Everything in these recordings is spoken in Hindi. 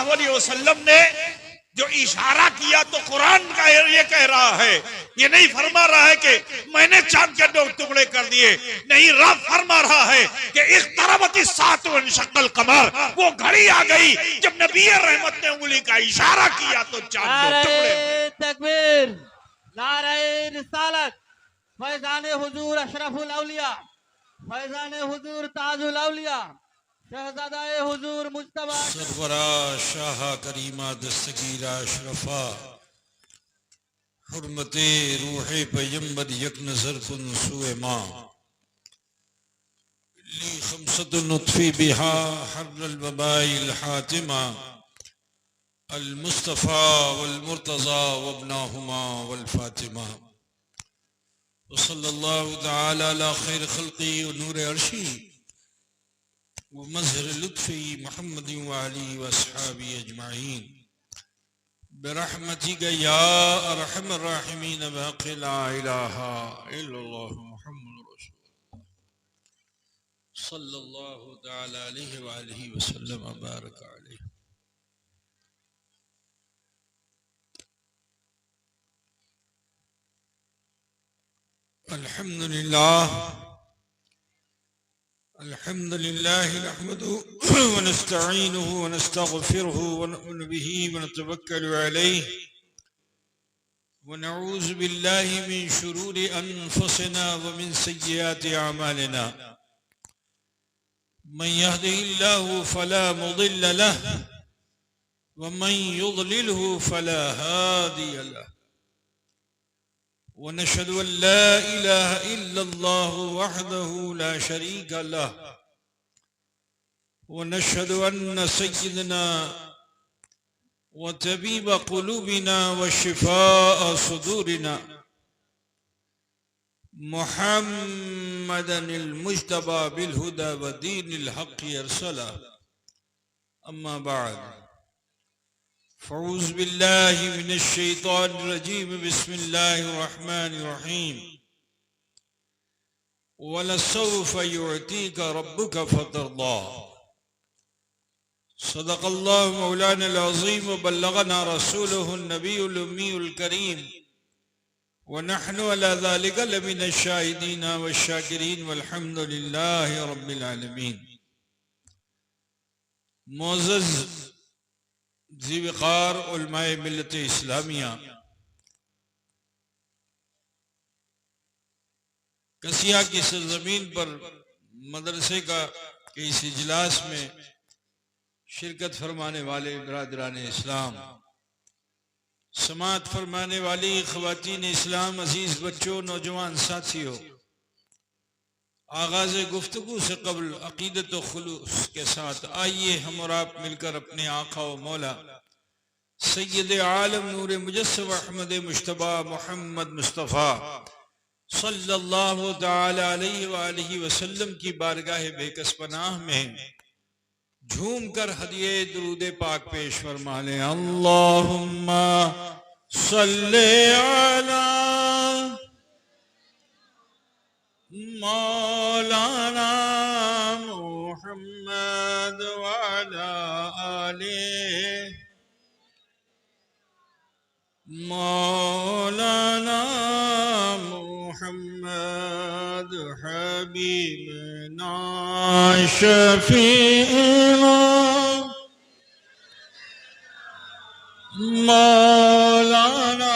सल्लल्लाहु अलैहि वसल्लम ने जो इशारा किया तो कुरान का ये कह रहा है, ये नहीं फरमा रहा है कि मैंने चांद के 2 टुकड़े कर दिए। नहीं, रब फरमा रहा है कि इक़्तरबति साअतु वंशक़्क़ल क़मर, वो घड़ी आ गई जब नबी रहमत ने उंगली का इशारा किया तो चांद 2 टुकड़े हुए। तकबीर, नारे रिसालत, फैजान हुजूर अशरफुल औलिया, फैजान हुजूर ताजुल औलिया, शहजादाए हुजूर मुज्तबा सरवरा शाह करीमा दस्तगीरा अशरफा हुर्मते रूहे पैगंबर यक नजर कुन सुए माँ ली खमसतुन नुत्फी बिहा हर्रल वबाइल हातिमा अल मुस्तफ़ा वल मुर्तज़ा वब्नाहुमा वल फातिमा वसल्लल्लाहु तआला अला खैर खल्क़ी व नूर अर्शी व मज़हर लुत्फ़ी मुहम्मद व आलिहि व अस्हाबी अजमाइन बिरहमतिका या अरहमर राहिमीन व ला इलाहा इल्लल्लाह मुहम्मद रसूलुल्लाह सल्लल्लाहु तआला अलैहि व आलिहि व सल्लम बारक अलैहि। अल्हम्दुलिल्लाह अल्हम्दुलिल्लाह नहमदुहु व नस्तईनुहु व नस्तगफिरुहु व नु'मिनु बिही व नतवक्कलु अलैहि व नऊज़ु बिल्लाहि मिन शुरूरि अनफुसिना व मिन सय्यिआति अमालिना मन यहदिहिल्लाहु फला मुदिल्ल लहु व मन युद्लिलहु फला हादिय लहु व नशहदु अन ला इलाहा इल्लल्लाहु वहदहु ला शरीका लहु व नशहदु अन्न सय्यिदना व तबीब क़ुलूबिना व शिफ़ाअ सुदूरिना मुहम्मदनिल मुज्तबा बिल हुदा व दीनिल हक़्क़ि अरसला। अम्मा बाद फ़ऊज़ु बिल्लाहि मिनश शैतानिर रजीम बिस्मिल्लाहिर रहमानिर रहीम वलसौफ़ युअतीका रब्बुका फ़तर्दा। सदक़ल्लाहु मौलाना अज़ीम व बल्लगना रसूलुहुन नबियुल उम्मीयुल करीम व नहनु अला ज़ालिका लमिनश शाहिदीन व शाकिरीन वल्हम्दुलिल्लाहि रब्बिल आलमीन। मोअज़्ज़ज़ ज़ी-वक़ार उलमाए मिल्लत इस्लामिया, कसिया की सरजमीन पर मदरसे का इस इजलास में शिरकत फरमाने वाले बिरादरान इस्लाम, समाअत फरमाने वाली ख़वातीन इस्लाम, अजीज बच्चों, नौजवान साथियों, आगाज़ गुफ्तगू से कबल अक़ीदत व खुलूस के साथ आइए हम और आप मिलकर अपने आका व मौला सय्यद आलम नूर मुजस्सम अहमद मुश्तबा मोहम्मद मुस्तफ़ा सल्लल्लाहु तआला अलैहि व आलिहि वसल्लम की बारगाह बेकस पनाह में झूम कर हदिये दुरूद पाक पेश फरमा लें। अल्लाहुम्मा सल्ले अला मौलाना मुहम्मद व अला आले मौलाना मुहम्मद हबीबना शफीना मौलाना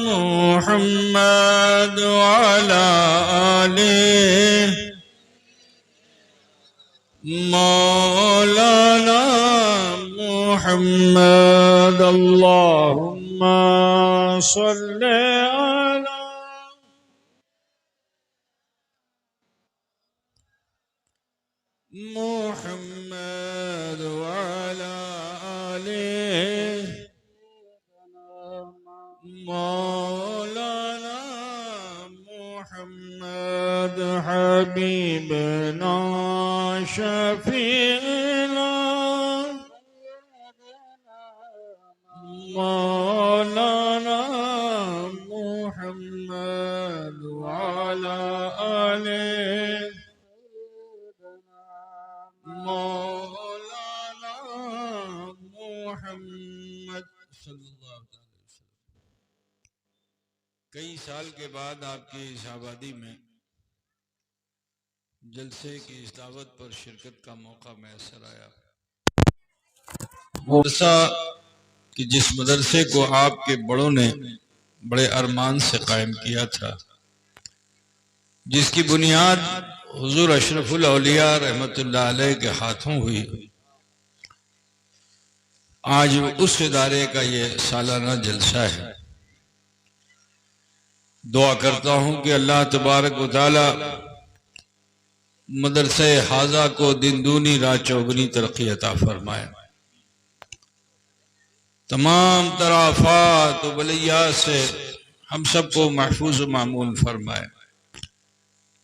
मुहम्मद व अला आले मौलाना मुहम्मद। अल्लाहुम्मा सल्ले अला मुहम्मद व अला आले मौलाना मुहम्मद हबीबना शफीना मौलाना मुहम्मद व अला आले मौलाना मुहम्मद सल्लल्लाहु अलैहि वसल्लम। कई साल के बाद आपकी इस आबादी में जलसे की इस दावत पर शिरकत का मौका मैसर आया। वो मदरसा कि जिस मदरसे को आपके बड़ों ने बड़े अरमान से कायम किया था, जिसकी बुनियाद हुजूर अशरफुल औलिया रहमतुल्लाह अलैह के हाथों हुई, आज उस इदारे का ये सालाना जलसा है। दुआ करता हूं कि अल्लाह तबारक व तआला मदरसे हाजा को दिन दूनी रात चौगुनी तरक्की अता फरमाए, तमाम तराफात व बलियात से हम सबको महफूज व मामून फरमाए।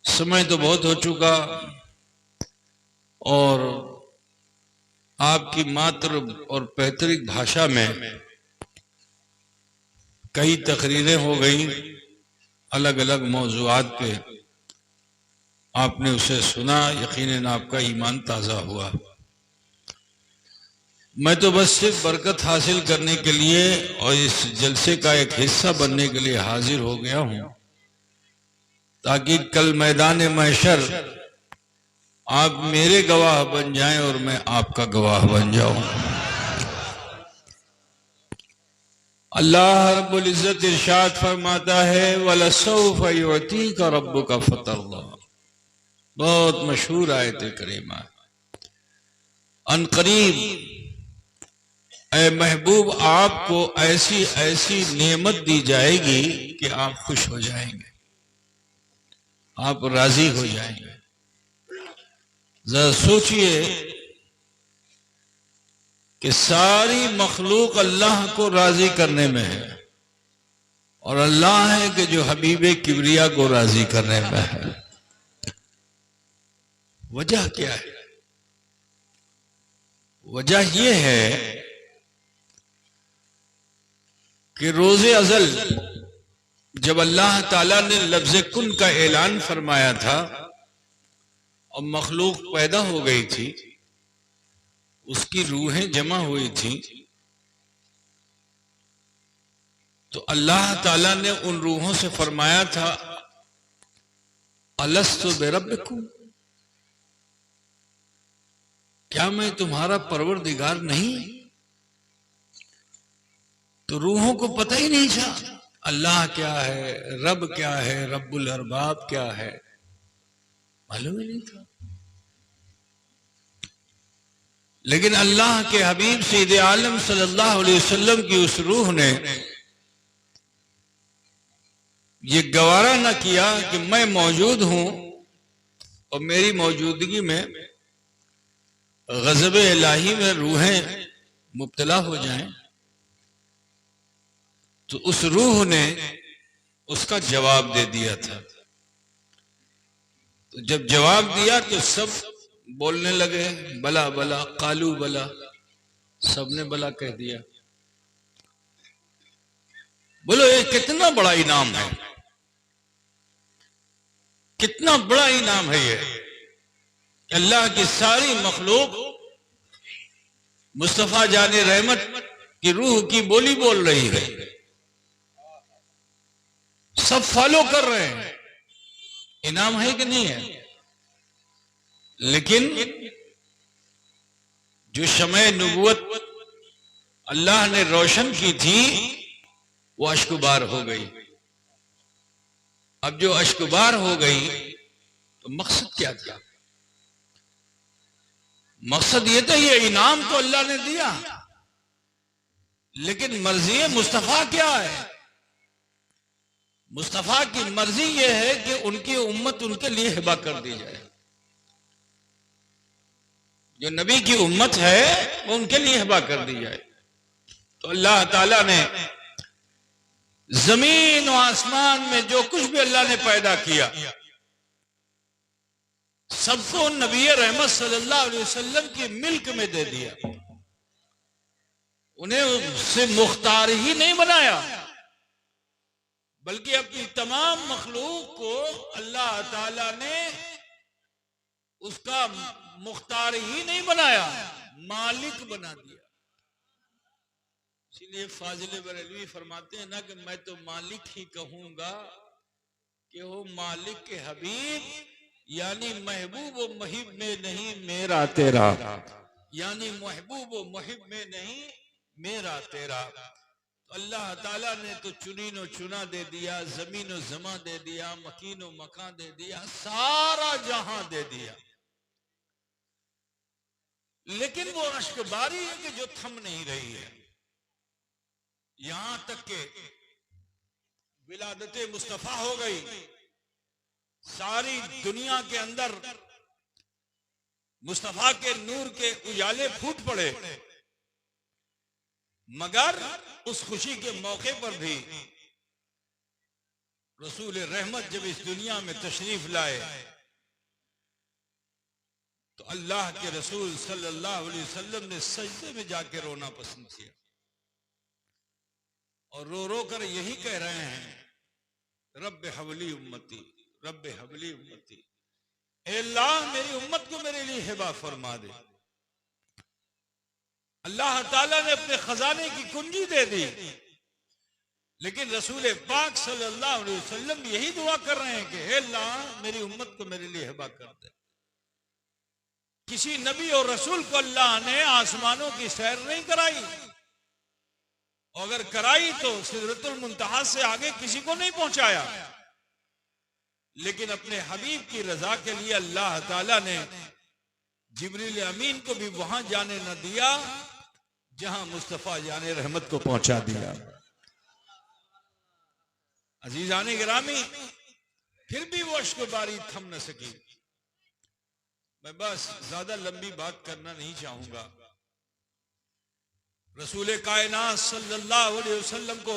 समय तो बहुत हो चुका और आपकी मातृ और पैतृक भाषा में कई तकरीरें हो गई, अलग अलग मौजूआत पे आपने उसे सुना, यकीनन आपका ईमान ताज़ा हुआ। मैं तो बस सिर्फ बरकत हासिल करने के लिए और इस जलसे का एक हिस्सा बनने के लिए हाजिर हो गया हूं, ताकि कल मैदान महशर आप मेरे गवाह बन जाएं और मैं आपका गवाह बन जाऊं। अल्लाह रब्बुल इज्जत इरशाद फरमाता है, वलसौफ युअतीका रब्बुका फतरदा। बहुत मशहूर आयत करीमा। अनकरीब ऐ महबूब आपको ऐसी ऐसी नेमत दी जाएगी कि आप खुश हो जाएंगे, आप राजी हो जाएंगे। जरा सोचिए कि सारी मखलूक अल्लाह को राजी करने में है और अल्लाह है कि जो हबीबे किबरिया को राजी करने में है। वजह क्या है? वजह यह है कि रोज़े अज़ल जब अल्लाह ताला ने लफ्ज़ कुन का ऐलान फरमाया था और मखलूक पैदा हो गई थी, उसकी रूहें जमा हुई थी, तो अल्लाह ताला ने उन रूहों से फरमाया था, अलस्तु बिरब्बिकुम, क्या मैं तुम्हारा परवरदिगार नहीं? तो रूहों को पता ही नहीं था अल्लाह क्या है, रब क्या है, रब्बुल अरबाब क्या है, मालूम ही नहीं था। लेकिन अल्लाह के हबीब सैयद आलम सल्लल्लाहु अलैहि वसल्लम की उस रूह ने ये गवारा न किया कि मैं मौजूद हूं और मेरी मौजूदगी में गज़ब इलाही में रूहें मुब्तला हो जाएं। तो उस रूह ने उसका जवाब दे दिया था। तो जब जवाब दिया तो सब बोलने लगे, बला बला कालू बला, सबने बला कह दिया। बोलो ये कितना बड़ा इनाम है, कितना बड़ा इनाम है ये। अल्लाह की सारी मखलूक मुस्तफा जाने रहमत की रूह की बोली बोल रही है, सब फॉलो कर रहे हैं। इनाम है कि नहीं है? लेकिन जो शमए नबुवत अल्लाह ने रोशन की थी वो अश्कबार हो गई। अब जो अश्कबार हो गई तो मकसद क्या था? मकसद ये था, ये इनाम तो अल्लाह ने दिया, लेकिन मर्जी मुस्तफा क्या है? मुस्तफा की मर्जी यह है कि उनकी उम्मत उनके लिए हिबा कर दी जाए। जो नबी की उम्मत है वो उनके लिए हिबा कर दी जाए। तो अल्लाह ताला ने जमीन और आसमान में जो कुछ भी अल्लाह ने पैदा किया, सबको नबी रहमत सल्लल्लाहु अलैहि वसल्लम की मिल्क में दे दिया। उन्हें उससे मुख्तार ही नहीं बनाया, बल्कि अपनी तमाम मखलूक को अल्लाह ताला ने उसका मुख्तार ही नहीं बनाया, मालिक बना दिया। इसलिए फाजिल बरेलवी फरमाते हैं ना कि मैं तो मालिक ही कहूंगा कि वो मालिक के हबीब यानी महबूब व मुहिब में नहीं मेरा तेरा, यानी महबूब व मुहिब में नहीं मेरा तेरा। तो अल्लाह ताला ने तो चुनीन व चुना दे दिया, जमीन व जमा दे दिया, मकीन व मकान दे दिया, सारा जहां दे दिया, लेकिन वो अश्कबारी है कि जो थम नहीं रही है। यहां तक के विलादत मुस्तफा हो गई, सारी दुनिया के अंदर मुस्तफा के नूर के उजाले फूट पड़े, मगर उस खुशी के मौके पर भी रसूल रहमत जब इस दुनिया में तशरीफ लाए तो अल्लाह के रसूल सल्लल्लाहु अलैहि वसल्लम ने सजदे में जाके रोना पसंद किया और रो रो कर यही कह रहे हैं, रब्बे हवली उम्मती, रब्बे हवली उम्मती, ए अल्लाह मेरी उम्मत को मेरे लिए हिबा फरमा दे। अल्लाह ताला ने अपने खजाने की कुंजी दे दी, लेकिन रसूल पाक सल्लल्लाहु अलैहि वसल्लम यही दुआ कर रहे हैं कि हे अल्लाह मेरी उम्मत को मेरे लिए हिबा कर दे। किसी नबी और रसूल को अल्लाह ने आसमानों की सैर नहीं कराई, और अगर कराई तो सिदरतुल मुंतहा से आगे किसी को नहीं पहुंचाया, लेकिन अपने हबीब की रजा के लिए अल्लाह ताला ने जिब्रील अमीन को भी वहां जाने न दिया जहां मुस्तफा जाने रहमत को पहुंचा दिया। अजीजाने गिरामी, फिर भी वो अश्कबारी थम न सकी। मैं बस ज्यादा लंबी बात करना नहीं चाहूंगा। रसूल कायनात सल्लल्लाहु अलैहि वसल्लम को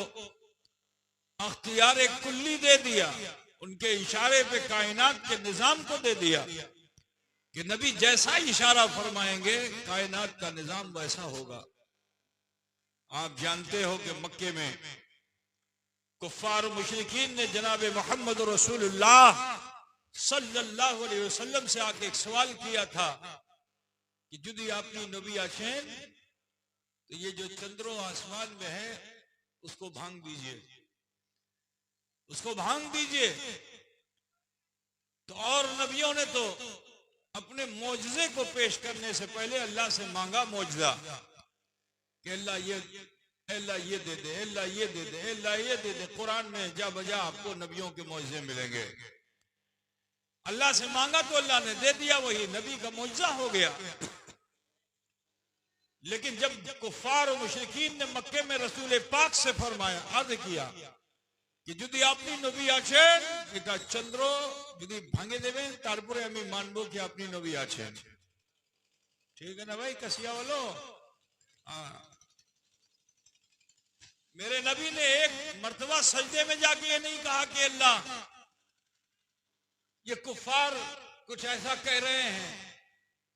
अख्तियार कुल्ली दे दिया, उनके इशारे पे कायनात के निजाम को दे दिया कि नबी जैसा इशारा फरमाएंगे कायनात का निजाम वैसा होगा। आप जानते हो कि मक्के में कुफ्फार मुशरिकीन ने जनाब मोहम्मद रसूलुल्लाह सल्लल्लाहु अलैहि वसल्लम से आके एक सवाल किया था कि जुदी आपकी नबी आशेन, तो ये जो चंद्रो आसमान में है उसको भांग दीजिए, उसको भांग दीजिए। तो और नबियों ने तो अपने मौजजे को पेश करने से पहले अल्लाह से मांगा मौजजा कि अल्लाह ये दे दे, अल्लाह ये दे दे, अल्लाह ये दे दे। कुरान में जा बजा आपको नबियों के मौजजे मिलेंगे। अल्लाह से मांगा तो अल्लाह ने दे दिया, वही नबी का मौजजा हो गया। लेकिन जब कुफ्फार और मुशरिकीन ने मक्के में रसूल पाक से फरमाया, अर्ज किया कि जुदी आपनी नबी आछेन এটা চন্দ্র যদি ভাঙে দেবেন তারপরে আমি মানবো कि আপनी नबी आछेन। ठीक है ना भाई कसिया वालो? मेरे नबी ने एक मर्तबा सजदे में जाके ये नहीं कहा कि अल्लाह ये कुफ्फार कुछ ऐसा कह रहे हैं,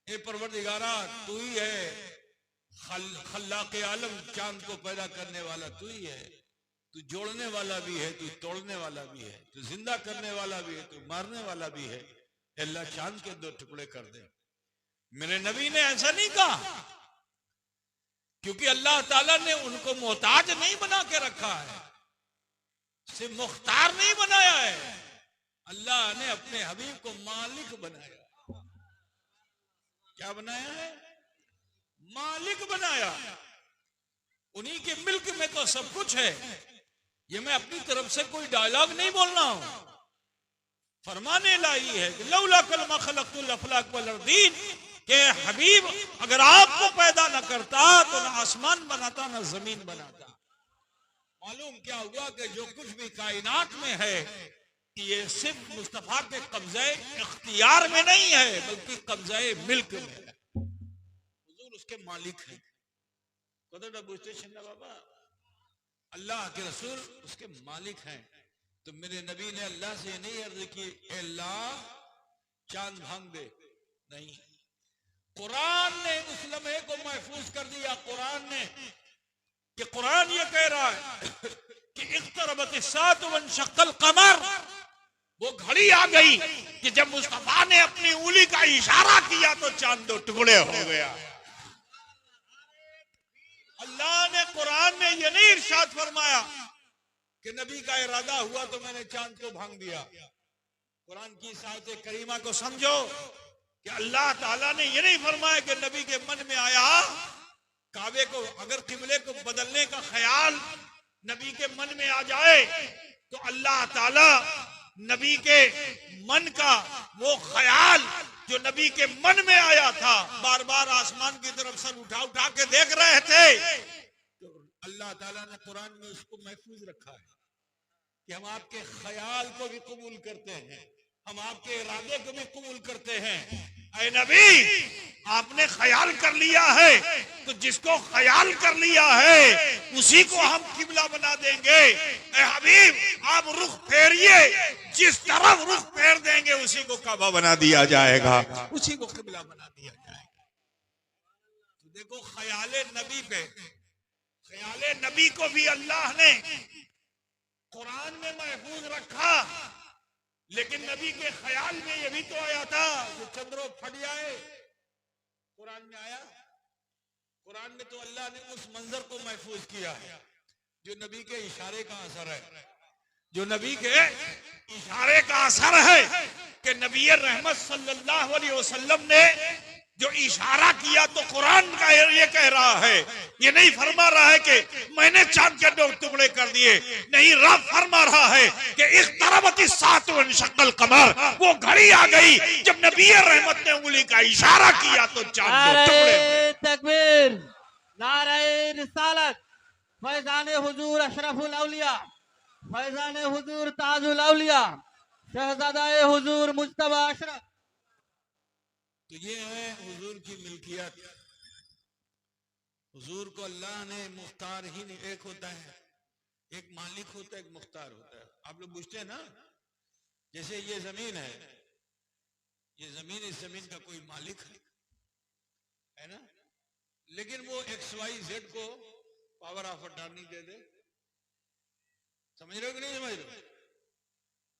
ये परवरदिगारा तू ही है, खल्लाक़े आलम, चांद को पैदा करने वाला तू ही है, तू जोड़ने वाला भी है, तू तोड़ने वाला भी है, तू जिंदा करने वाला भी है, तू मारने वाला भी है। अल्लाह चांद के दो टुकड़े कर दे। मेरे नबी ने ऐसा नहीं कहा, क्योंकि अल्लाह ताला ने उनको मोहताज नहीं बना के रखा है, सिर्फ मुख्तार नहीं बनाया है, अल्लाह ने अपने हबीब को मालिक बनाया। क्या बनाया है? मालिक बनाया। उन्हीं के मिल्क में तो सब कुछ है। ये मैं अपनी तरफ से कोई डायलॉग नहीं बोल रहा हूं, फरमाने लाई है कि लौला कलमा खलक़तुल अफ़लाक वल अर्दीन, के हबीब अगर आपको पैदा न करता तो ना आसमान बनाता ना जमीन बनाता। मालूम क्या हुआ कि जो कुछ भी कायनात में है ये सिर्फ मुस्तफा के कब्जे इख्तियार में नहीं है, बल्कि कब्जे मिल्क में है। हुजूर उसके मालिक हैं। बाबा अल्लाह के रसूल उसके मालिक हैं। तो मेरे नबी ने अल्लाह से नहीं अर्ज की अल्लाह चांद भांग दे, नहीं। कुरान ने उस लम्हे को महफूज कर दिया। कुरान ने कि कुरान ये कह रहा है कि इक़्तरबत अस्साअतु वंशक़्क़ल क़मर, वो घड़ी आ गई कि जब मुस्तफा ने अपनी उंगली का इशारा किया तो चांद दो टुकड़े हो गया। अल्लाह ने कुरान में ने ये नहीं इरशाद फरमाया कि नबी का इरादा हुआ तो मैंने चांद को भांग दिया। कुरान की इस आयत करीमा को समझो कि अल्लाह ताला ने ये नहीं फरमाया कि नबी के मन में आया काबे को, अगर किबले को बदलने का ख्याल नबी के मन में आ जाए तो अल्लाह ताला नबी के मन का वो ख्याल जो नबी के मन में आया था, बार बार आसमान की तरफ सर उठा उठा के देख रहे थे, तो अल्लाह ताला ने कुरान में उसको महफूज रखा है कि हम आपके ख्याल को भी कबूल करते हैं, हम आपके इरादे को भी कबूल करते हैं। ऐ नबी, आपने ख्याल कर लिया है तो जिसको ख्याल कर लिया है उसी को हम किबला बना देंगे। ऐ हबीब, आप रुख फेरिए, जिस तरफ रुख फेर देंगे उसी को काबा बना दिया जाएगा, उसी को किबला बना दिया जाएगा। तो देखो ख्याले नबी पे, ख्याले नबी को भी अल्लाह ने कुरान में महफूज रखा, लेकिन नबी के ख्याल में ये भी तो आया था कि चंद्रो फट जाए, कुरान में आया। कुरान में तो अल्लाह ने उस मंजर को महफूज किया है जो नबी के इशारे का असर है, जो नबी के इशारे का असर है कि नबी रहमत सल्लल्लाहु अलैहि वसल्लम ने जो इशारा किया तो कुरान का ये कह रहा है, ये नहीं फरमा रहा है कि मैंने चांद के 2 टुकड़े कर दिए, नहीं, रब फरमा रहा है कि इख्तरबति साअतु वंशक्कल कमर, वो घड़ी आ गई जब नबी रहमत ने उंगली का इशारा किया तो चांद 2 टुकड़े हुए। तकबीर, नारे रिसालत, फैजान हुजूर अशरफुल औलिया, फैजान हुजूर ताजुल औलिया, शहजादा हुजूर मुज्तबा अशरफ। तो ये है हुजूर की मिल्कियत। हुजूर को अल्लाह ने मुख्तार ही नहीं, एक होता है, एक मालिक होता है, एक मुख्तार होता है। आप लोग पूछते हैं ना, जैसे ये जमीन है, ये जमीन, इस जमीन का कोई मालिक है ना, लेकिन वो XYZ को पावर ऑफ अटॉर्नी दे दे, समझ रहे हो कि नहीं समझ रहे हो?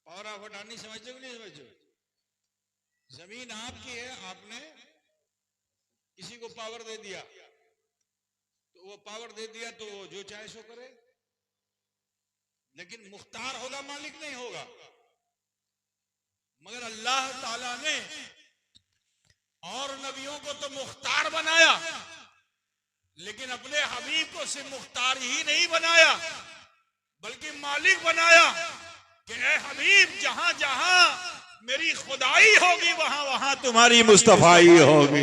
पावर ऑफ अटॉर्नी समझते हो कि नहीं समझते हो? जमीन आपकी है, आपने किसी को पावर दे दिया, तो वो पावर दे दिया तो वो जो चाहे सो करे, लेकिन मुख्तार होगा, मालिक नहीं होगा। मगर अल्लाह ताला ने और नबियों को तो मुख्तार बनाया, लेकिन अपने हबीब को सिर्फ मुख्तार ही नहीं बनाया बल्कि मालिक बनाया कि ए हबीब, जहां जहां मेरी खुदाई होगी वहां वहां तुम्हारी मुस्तफाई होगी,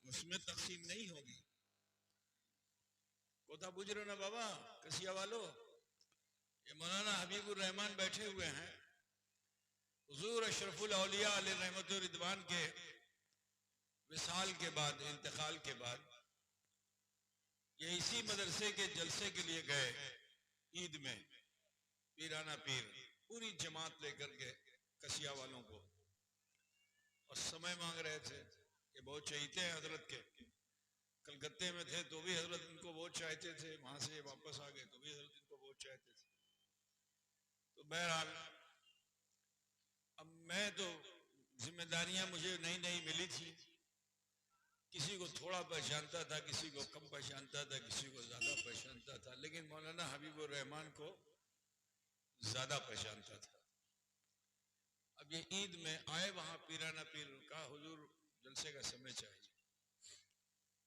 उसमें तकसीम नहीं होगी। कोता बुझ रहे ना बाबा, कसिया वालों, ये मौलाना हबीबुर रहमान बैठे हुए हैं, हुजूर अशरफुल औलिया अलैहि रहमत व रिदवान के विसाल के बाद, इंतकाल के बाद, ये इसी मदरसे के जलसे के लिए गए ईद में, पीराना पीर पूरी जमात लेकर के कसिया वालों को, और समय मांग रहे थे कि बहुत चाहते हैं हजरत के, कलकत्ते में थे तो भी हजरत इनको बहुत चाहते थे, वहां से वापस आ गए तो भी हजरत इनको बहुत चाहते थे। तो बहरहाल अब मैं तो, जिम्मेदारियां मुझे नई नई मिली थी, किसी को थोड़ा पहचानता था, किसी को कम पहचानता था, किसी को ज्यादा पहचानता था, लेकिन मौलाना हबीबुर रहमान को ज्यादा पहचानता था। अब ये ईद में आए वहां पीराना पीर का, हुजूर जलसे का समय चाहिए,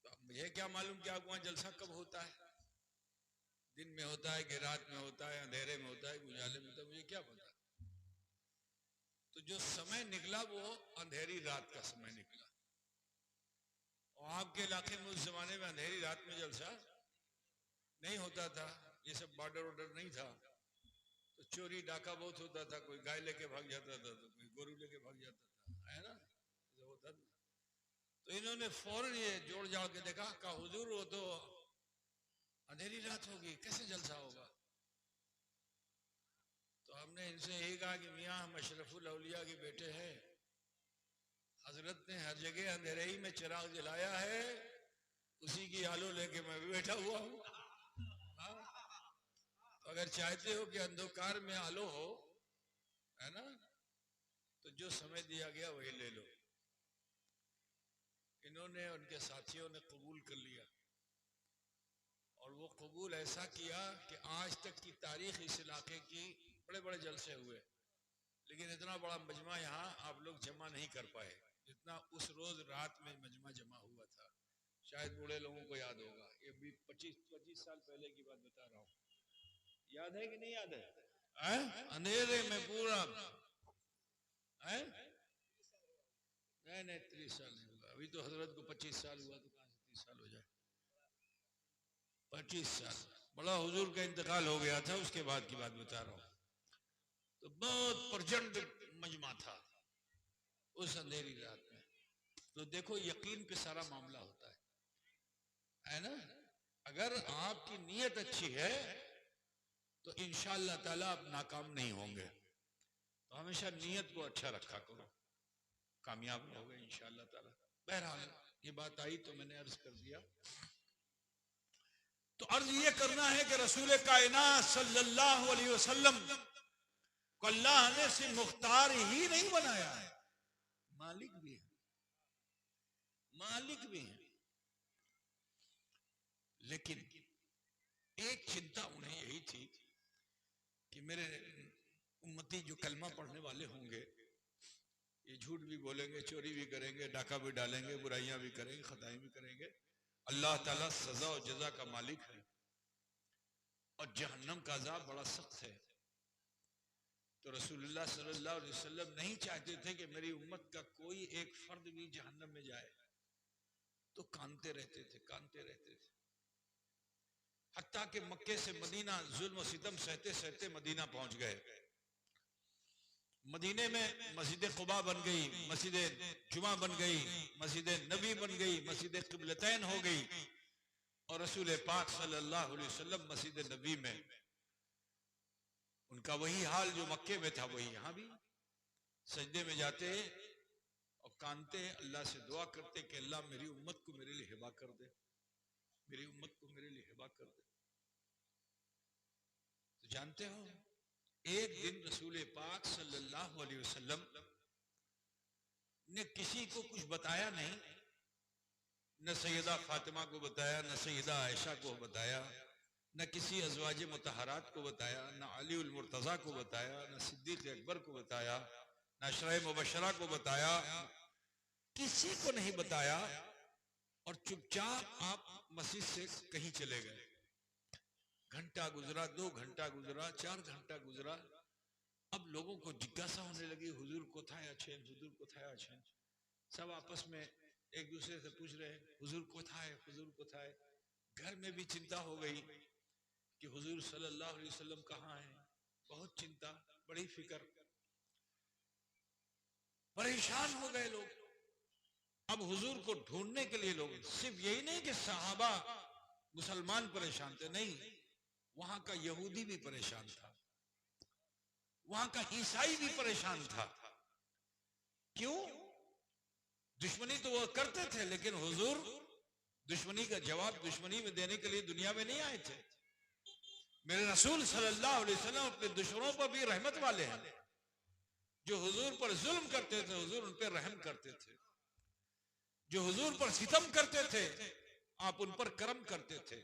तो अब मुझे क्या मालूम क्या वहां जलसा कब होता है, दिन में होता है कि रात में होता है, अंधेरे में होता है, उजाले में होता है, मुझे क्या पता। तो जो समय निकला वो अंधेरी रात का समय निकला, और आपके इलाके में उस जमाने में अंधेरी रात में जलसा नहीं होता था, ये सब बॉर्डर वॉर्डर नहीं था, तो चोरी डाका बहुत होता था, कोई गाय लेके भाग जाता था तो कोई गोरू लेके भाग जाता था, है ना, तो होता था। तो इन्होंने फौरन ये जोड़ जाड़ के देखा, कहा हुजूर वो तो अंधेरी रात होगी, कैसे जलसा होगा। तो हमने इनसे यही कहा कि मियाँ हम अशरफुल औलिया के बेटे हैं, हजरत ने हर जगह अंधेरे ही में चिराग जलाया है, उसी की आलो लेके मैं भी बैठा हुआ हूँ। अगर चाहते हो कि अंधकार में आलो हो, है ना, तो जो समय दिया गया वही ले लो। इन्होंने, उनके साथियों ने कबूल कर लिया और वो कबूल ऐसा किया कि आज तक की तारीख इस इलाके की बड़े बड़े जलसे हुए, लेकिन इतना बड़ा मजमा यहाँ आप लोग जमा नहीं कर पाए जितना उस रोज रात में मजमा जमा हुआ था। शायद बूढ़े लोगों को याद होगा, ये भी 25 साल पहले की बात बता रहा हूँ। याद है कि नहीं याद है? अंधेरे में पूरा है? नहीं 30 साल नहीं हुआ, अभी तो हजरत को 25 साल हुआ, तो कहाँ से 30 साल हो जाए। 25 साल बड़ा हुजूर का इंतकाल हो गया था, उसके बाद की बात बता रहा हूँ। तो बहुत प्रचंड मजमा था उस अंधेरी रात में। तो देखो यकीन पे सारा मामला होता है ना। अगर आपकी नीयत अच्छी है तो इंशाअल्लाह ताला आप नाकाम नहीं होंगे। तो हमेशा नीयत को अच्छा रखा करो, कामयाब होगे इंशाअल्लाह ताला। बहरहाल ये बात आई तो मैंने अर्ज कर दिया। तो अर्ज ये करना है कि रसूल कायनात सल्लल्लाहु अलैहि वसल्लम को अल्लाह ने सिर्फ मुख्तार ही नहीं बनाया है, मालिक भी है, मालिक भी है। लेकिन एक चिंता उन्हें यही थी कि मेरे उम्मती जो कलमा पढ़ने वाले होंगे ये झूठ भी बोलेंगे, चोरी भी करेंगे, डाका भी डालेंगे, बुराइयां भी करेंगे, खताएं भी करेंगे। अल्लाह ताला सजा और जजा का मालिक है और जहन्नम का अजाब बड़ा सख्त है। तो रसूलुल्लाह सल्लल्लाहु अलैहि वसल्लम नहीं चाहते थे कि मेरी उम्मत का कोई एक फर्द भी जहन्नम में जाए। तो कानते रहते थे, कानते रहते थे, हत्ता कि मक्के से मदीना जुल्म सितम सहते सहते मदीना पहुंच गए। मदीने में मस्जिद खुबा बन गई, मस्जिद जुमा बन गई, मस्जिद नबी बन गई, मस्जिद क़िबलतैन हो गई। और रसूल पाक सल्लल्लाहु अलैहि वसल्लम मस्जिद नबी में उनका वही हाल जो मक्के में था वही यहाँ भी, सजदे में जाते और कानते, अल्लाह से दुआ करते कि अल्लाह मेरी उम्मत को मेरे लिए हिबा कर दे, मेरी उम्मत को मेरे लिए हिबा कर दे। तो जानते हो एक दिन रसूल पाक सल्लल्लाहु अलैहि वसल्लम ने किसी को कुछ बताया नहीं, न सैयदा फातिमा को बताया, न सैयदा आयशा को बताया, न किसी अज़वाज मुतहरात को बताया, न अली उल मुर्तज़ा को बताया, न सिद्दीक़ अकबर को बताया, न अशरा मुबशरा को बताया, किसी को नहीं बताया। और चुपचाप आप मस्जिद से कहीं चले गए। घंटा गुजरा, 2 घंटा गुजरा, 4 घंटा गुजरा। अब लोगों को जिज्ञासा होने लगी, हुजूर कोथाय आछेन, हुजूर कोथाय आछेन। सब आपस में एक दूसरे से पूछ रहे हुजूर कोथाय, हुजूर कोथाय। घर में भी चिंता हो गई कि हुजूर सल्लल्लाहु अलैहि वसल्लम कहाँ हैं। बहुत चिंता, बड़ी फिक्र, परेशान हो गए लोग। अब हुजूर को ढूंढने के लिए लोग, सिर्फ यही नहीं कि सहाबा मुसलमान परेशान थे, नहीं, वहां का यहूदी भी परेशान था, वहां का ईसाई भी परेशान था। क्यों? दुश्मनी तो वो करते थे, लेकिन हुजूर दुश्मनी का जवाब दुश्मनी में देने के लिए दुनिया में नहीं आए थे। मेरे रसूल सल्लल्लाहु अलैहि वसल्लम अपने दुश्मनों पर भी रहमत वाले हैं। जो हुजूर पर जुल्म करते थे हुजूर उन पर रहम करते थे, जो हुजूर पर सितम करते थे आप उन पर करम करते थे।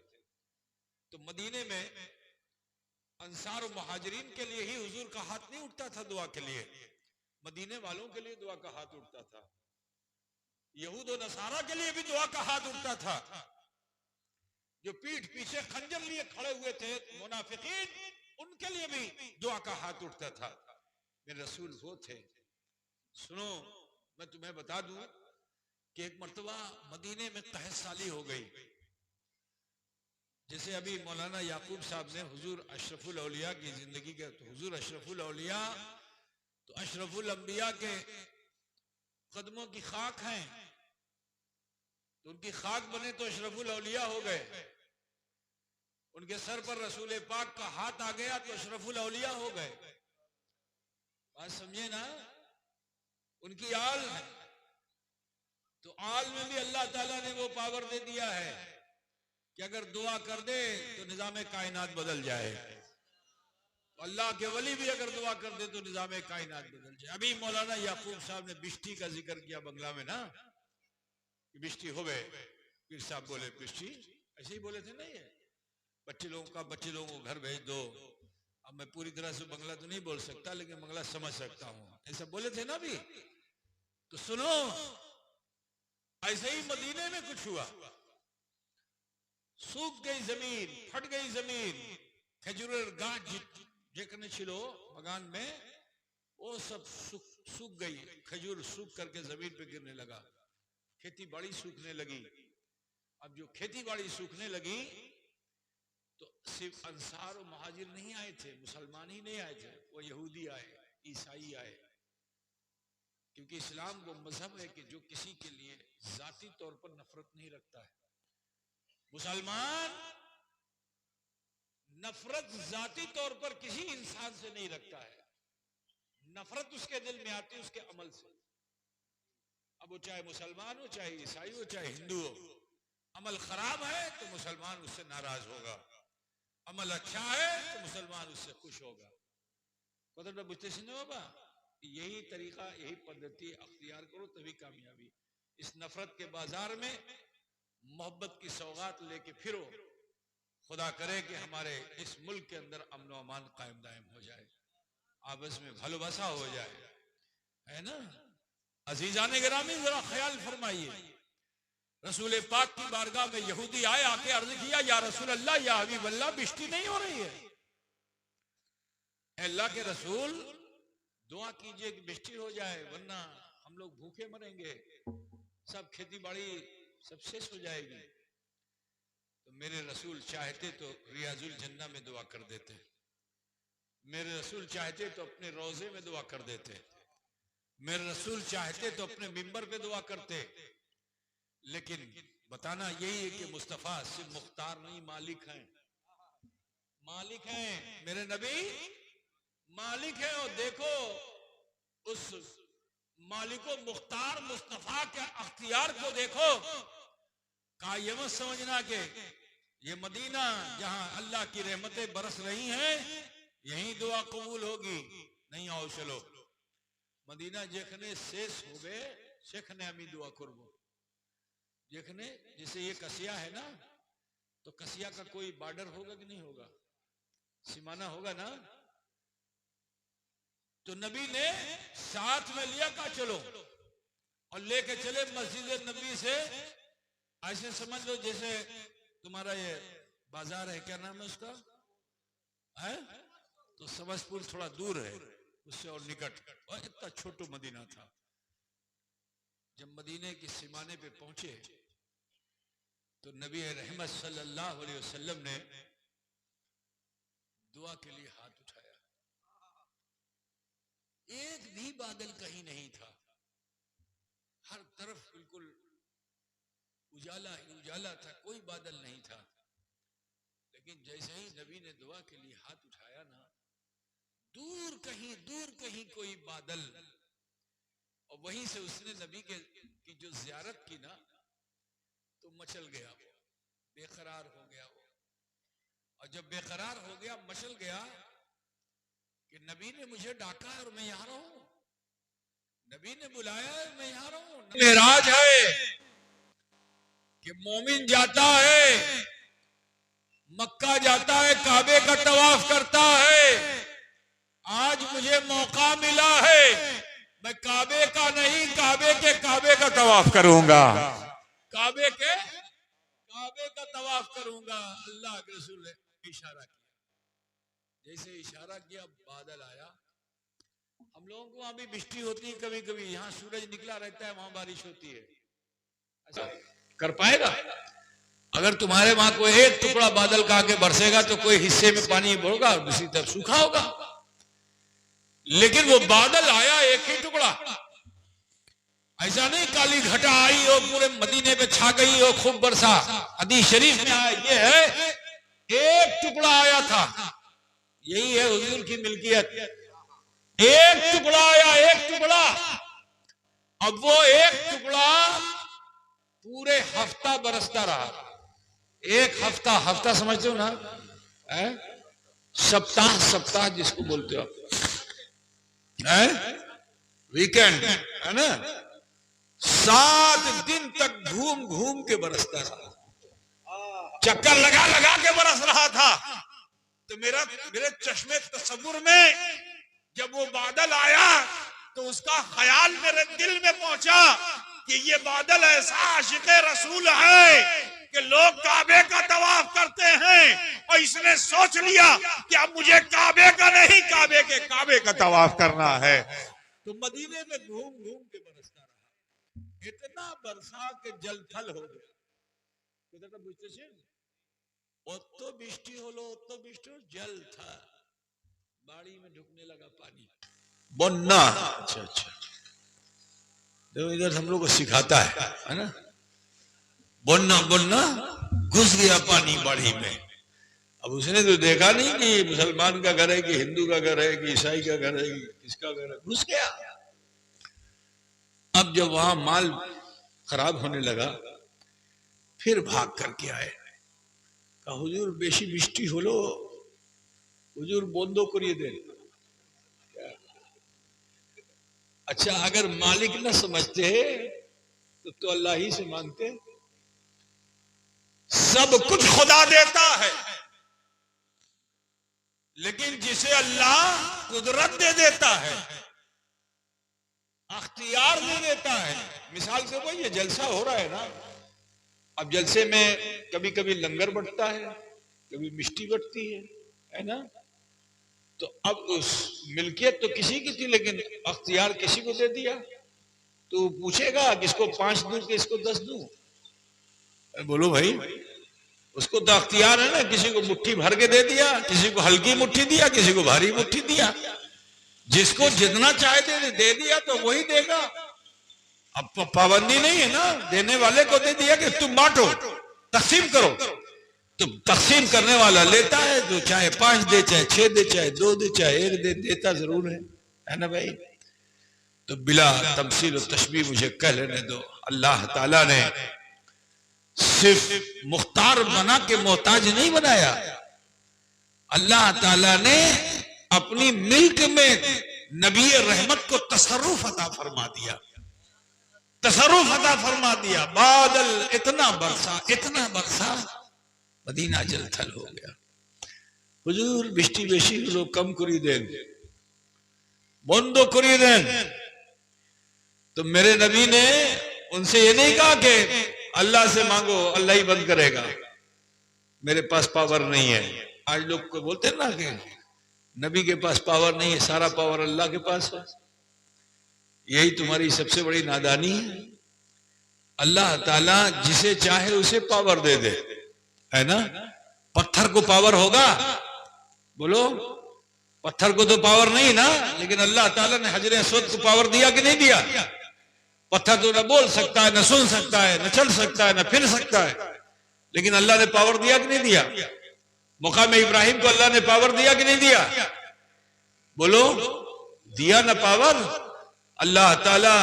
तो मदीने में अंसार और मुहाजिरीन के लिए ही हुजूर का हाथ नहीं उठता था दुआ के लिए, मदीने वालों के लिए दुआ का हाथ उठता था। यहूद और नसारा के लिए भी दुआ का हाथ उठता था। जो पीठ पीछे खंजर लिए खड़े हुए थे मुनाफिकीन, उनके लिए भी दुआ का हाथ उठता था। मेरे रसूल वो थे। सुनो, मैं तुम्हें बता दूं कि एक मर्तबा मदीने में कहत साली हो गई। जैसे अभी मौलाना याकूब साहब ने हुजूर अशरफुल औलिया की जिंदगी के, तो हुजूर अशरफुल औलिया तो अशरफुल अंबिया के कदमों की खाक हैं, तो उनकी खाक बने तो अशरफुल औलिया हो गए। उनके सर पर रसूल पाक का हाथ आ गया तो अशरफुल औलिया हो गए। बात समझे ना? उनकी आल है, तो आल में भी अल्लाह ताला ने वो पावर दे दिया है कि अगर दुआ कर दे तो निजाम कायनात बदल जाए। अल्लाह के वली भी अगर दुआ कर दे तो निजाम कायनात बदल जाए। अभी मौलाना याकूब साहब ने बिश्ती का जिक्र किया बंगला में ना, कि बिश्ती हो गए। पीर साहब बोले बिश्ती, ऐसे ही बोले थे ना, ये बच्चे लोगों को घर भेज दो। अब मैं पूरी तरह से बंगला तो नहीं बोल सकता, लेकिन बंगला समझ सकता हूं। ऐसा बोले थे ना भी। तो सुनो, ऐसे ही मदीने में कुछ हुआ। सूख गई जमीन, फट गई जमीन, खजूर गाछ जेकने छिलो बगान में, वो सब सूख गई। खजूर सूख करके जमीन पे गिरने लगा, खेती बाड़ी सूखने लगी। अब जो खेती बाड़ी सूखने लगी तो सिर्फ अंसार और महाजिर नहीं आए थे, मुसलमान ही नहीं आए थे, वो यहूदी आए, ईसाई आए। क्योंकि इस्लाम वो मजहब है कि जो किसी के लिए जाती तौर पर नफरत नहीं रखता है। मुसलमान नफरत जाती तौर पर किसी इंसान से नहीं रखता है, नफरत उसके दिल में आती है उसके अमल से। अब वो चाहे मुसलमान हो, चाहे ईसाई हो, चाहे हिंदू हो, अमल खराब है तो मुसलमान उससे नाराज होगा, अमल अच्छा है तो मुसलमान उससे खुश होगा। मतलब बुझते सुने बाबा, यही तरीका, यही पद्धति अख्तियार करो तभी कामयाबी। इस नफरत के बाजार में मोहब्बत की सौगात लेके फिरो। खुदा करे कि हमारे इस मुल्क के अंदर अमन व अमान कायम दायम हो जाए, आपस में भालोबासा हो जाए, है ना। अजीजान गिरामी, जरा ख्याल फरमाइए, रसूल पाक की बारगाह में यहूदी आए, आके अर्ज किया, या रसूल अल्लाह, या हबीब अल्लाह, बिजली नहीं हो रही है। अल्लाह के रसूल, दुआ कीजिए कि बिजली हो जाए, वरना हम लोग भूखे मरेंगे, सब खेती बाड़ी सब शेष हो जाएगी। तो मेरे रसूल चाहते तो रियाजुल जन्ना में दुआ कर देते, मेरे रसूल चाहते तो अपने रोजे में दुआ कर देते, मेरे रसूल चाहते तो अपने मिंबर पे दुआ करते। लेकिन बताना यही है कि मुस्तफा सिर्फ मुख्तार नहीं, मालिक हैं, मालिक हैं। मेरे नबी मालिक हैं। और देखो उस मालिको मुख्तार मुस्तफा के अख्तियार को देखो। का ये मत समझना कि ये मदीना जहां अल्लाह की रहमतें बरस रही हैं यही दुआ कबूल होगी, नहीं। आओ चलो मदीना जेखने शेष हो गए, शेखने हमी दुआ करबो। देखने जैसे ये कसिया है ना, तो कसिया का कोई बॉर्डर होगा कि नहीं होगा, सीमाना होगा ना। तो नबी ने साथ में लिया, का चलो, और लेके चले मस्जिद नबी से। ऐसे समझ लो जैसे तुम्हारा ये बाजार है, क्या नाम है उसका, है तो समझपुर थोड़ा दूर है उससे और निकट, और इतना छोटो मदीना था। जब मदीने की सीमाने पे पहुंचे तो नबी रहमत सल्लल्लाहु अलैहि वसल्लम ने दुआ के लिए हाथ उठाया। एक भी बादल कहीं नहीं था, हर तरफ बिल्कुल उजाला ही उजाला था, कोई बादल नहीं था। लेकिन जैसे ही नबी ने दुआ के लिए हाथ उठाया ना, दूर कहीं कोई बादल, और वहीं से उसने नबी की जो जियारत की ना, तो मचल गया वो, बेकरार हो गया वो। और जब बेकरार हो गया, मचल गया कि नबी ने मुझे डाका और मैं यहां रहूं, नबी ने बुलाया मैं यहां रहूं। मेराज है कि मोमिन जाता है, मक्का जाता है, काबे का तवाफ करता है। आज मुझे मौका मिला है, मैं काबे का नहीं, काबे का तवाफ करूंगा, काबे का तवाफ करूंगा। अल्लाह के रसूल ने इशारा किया, जैसे इशारा किया बादल आया। हम लोगों को वहां भी बिजली होती है कभी कभी, यहाँ सूरज निकला रहता है, वहां बारिश होती है। ऐसा कर पाएगा? अगर तुम्हारे वहां कोई एक टुकड़ा बादल का आके बरसेगा तो कोई हिस्से में पानी होगा और दूसरी तरफ सूखा होगा। लेकिन वो बादल आया एक ही टुकड़ा, ऐसा नहीं काली घटा आई हो पूरे मदीने पे छा गई हो, खूब बरसा। हदीस शरीफ में आया ये है, एक टुकड़ा आया था। यही है हुजूर की मिल्कियत, एक टुकड़ा आया, एक टुकड़ा। अब वो एक टुकड़ा पूरे हफ्ता बरसता रहा। एक हफ्ता समझते हो ना, सप्ताह जिसको बोलते हो आप, वीकेंड है ना, 7 दिन तक घूम घूम के बरसता रहा। चक्कर लगा लगा के बरस रहा था। तो मेरे चश्मे तसव्वुर में जब वो बादल आया तो उसका ख्याल मेरे दिल में पहुंचा कि ये बादल ऐसा आशिक़े रसूल है कि लोग काबे का तवाफ करते हैं और इसने सोच लिया कि अब मुझे काबे का नहीं काबे का तवाफ करना है। तो मदीने में घूम घूम के बरसता रहा, इतना बरसा के जल थल हो गया। तो बिष्टी होलो तो बिष्टी जल था, बाड़ी में ढुकने लगा पानी बोन्ना। अच्छा अच्छा, तो इधर हम लोग को सिखाता है ना, बोन्ना बोन्ना घुस गया पानी बाड़ी में। अब उसने तो देखा नहीं कि मुसलमान का घर है कि हिंदू का घर है कि ईसाई का घर है कि किसका घर है, घुस गया। अब जब वहां माल खराब होने लगा फिर भाग करके आए, कहा हुजूर बेशी बिष्टी होलो, हुजूर बोंदो करिए दे। अच्छा, अगर मालिक न समझते तो अल्लाह ही से मांगते। सब कुछ खुदा देता है, लेकिन जिसे अल्लाह कुदरत दे देता है, अख्तियार दे देता है। मिसाल से वही ये जलसा हो रहा है ना, अब जलसे में कभी कभी लंगर बंटता है, कभी मिष्टी बंटती है ना। तो अब उस मिल्कियत तो किसी की थी, लेकिन अख्तियार किसी को दे दिया। तो पूछेगा किसको 5 दूं कि इसको 10 दूं? बोलो भाई, उसको तो अख्तियार है ना, किसी को मुट्ठी भर के दे दिया, किसी को हल्की मुट्ठी दिया, किसी को भारी मुट्ठी दिया। जिसको जितना चाहे दे दिया तो वही देगा। अब पाबंदी नहीं है ना, देने वाले को दे दिया कि तुम बांटो, तकसीम करो। तो तकसीम करने वाला लेता है, जो चाहे 5 दे, चाहे 6 दे, चाहे 2 दे, चाहे 1 दे, देता जरूर है ना भाई। तो बिला तमसील और तशबीह मुझे कह लेने दो, अल्लाह ताला ने सिर्फ मुख्तार बना के मोहताज नहीं बनाया, अल्लाह ताला ने अपनी मिल्क में नबी रहमत को तसर्रुफ अता फरमा दिया, तसर्रुफ अता फरमा दिया। बादल इतना बरसा मदीना जलथल हो गया। हुजूर बिष्टी बेशी लोग कम करी दें, बंदो करी दें। तो मेरे नबी ने उनसे ये नहीं कहा कि अल्लाह से मांगो अल्लाह ही बंद करेगा, मेरे पास पावर नहीं है। आज लोग को बोलते हैं ना कि नबी के पास पावर नहीं है, सारा पावर अल्लाह के पास है। यही तुम्हारी सबसे बड़ी नादानी है। अल्लाह ताला जिसे चाहे उसे पावर दे दे, है ना। पत्थर को पावर होगा? बोलो, पत्थर को तो पावर नहीं ना, लेकिन अल्लाह ताला ने हजर अस्वद को पावर दिया कि नहीं दिया? पत्थर तो न बोल सकता है, न सुन सकता है, न चल सकता है, न फिर सकता है, लेकिन अल्लाह ने पावर दिया कि नहीं दिया? मुकाम इब्राहिम को अल्लाह ने पावर दिया कि नहीं दिया? बोलो, दिया ना पावर। अल्लाह ताला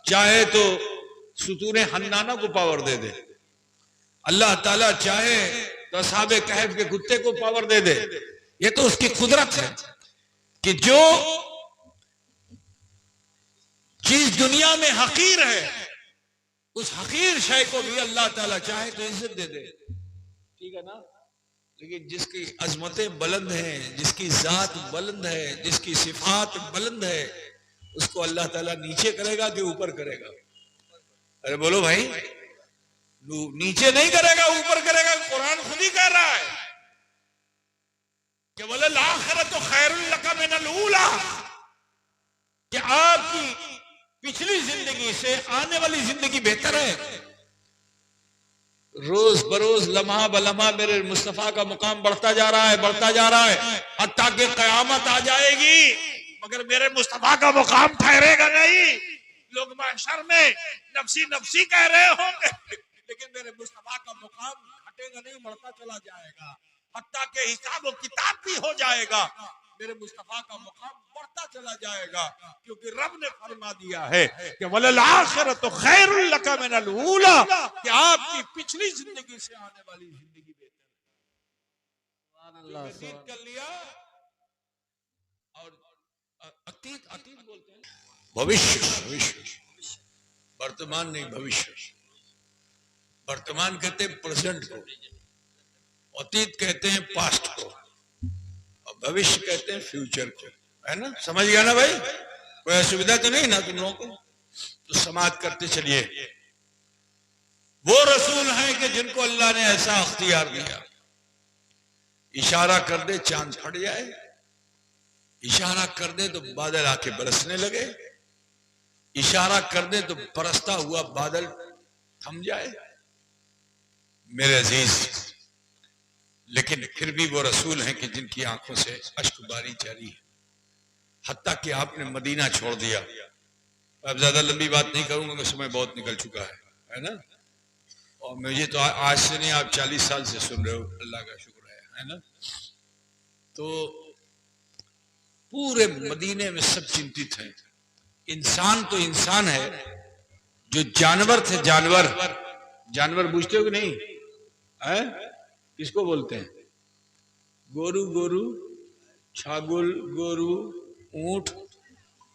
चाहे तो सुतून हन्नाना को पावर दे दे, अल्लाह ताला चाहे तो असहाबे कहफ के कुत्ते को पावर दे दे। ये तो उसकी कुदरत है कि जो चीज दुनिया में हकीर है, उस हकीर शय को भी अल्लाह ताला चाहे तो इज्जत दे दे, ठीक है ना। लेकिन जिसकी अजमतें बुलंद हैं, जिसकी जात बुलंद है, जिसकी सिफात बुलंद है, उसको अल्लाह ताला नीचे करेगा कि ऊपर करेगा? अरे बोलो भाई, नीचे नहीं करेगा, ऊपर करेगा। कुरान खुद ही कह रहा है कि वलल आखिरतु खैरुल लका मिनल ऊला, कि आपकी पिछली जिंदगी से आने वाली जिंदगी बेहतर है। रोज बरोज लम्हा बलम्हा मेरे मुस्तफा का मुकाम बढ़ता जा रहा है, बढ़ता जा रहा है, हत्ता कि कयामत आ जाएगी मगर मेरे मुस्तफा का मुकाम ठहरेगा नहीं। लोग महशर में नफसी नफसी कह रहे होंगे, लेकिन मेरे मुस्तफा का मुकाम घटेगा नहीं, बढ़ता चला जाएगा। हत्ता के हिसाब और किताब भी हो जाएगा, मेरे मुस्तफा का मुकाम बढ़ता चला जाएगा, क्योंकि रब ने फरमा दिया है कि वलल आखिरतु खैरुल लका मिनल ऊला, कि आपकी पिछली जिंदगी से आने वाली जिंदगी बेहतर है। कर लिया। और अतीत बोलते हैं, भविष्य, वर्तमान नहीं भविष्य। वर्तमान कहते हैं प्रेजेंट को, अतीत कहते हैं पास्ट को और भविष्य कहते हैं फ्यूचर को, है ना? समझ गया ना भाई? कोई असुविधा तो नहीं ना तुम लोगों को? तो समाप्त करते चलिए। वो रसूल हैं कि जिनको अल्लाह ने ऐसा अख्तियार दिया, इशारा कर दे चांद फट जाए, इशारा कर दे तो बादल आके बरसने लगे, इशारा कर दे तो बरसता हुआ बादल थम जाए। मेरे अजीज, लेकिन फिर भी वो रसूल हैं कि जिनकी आंखों से अश्कबारी जारी है, हत्ता कि आपने मदीना छोड़ दिया। अब ज्यादा लंबी बात नहीं करूंगा कि समय बहुत निकल चुका है ना? और मुझे तो आज से नहीं, आप 40 साल से सुन रहे हो, अल्लाह का शुक्र है ना? तो पूरे मदीने में सब चिंतित हैं। इंसान तो इंसान है, जो जानवर थे जानवर, जानवर पूछते हो कि नहीं है? किसको बोलते हैं? गोरू गोरू, छागुल, गोरू, ऊंट,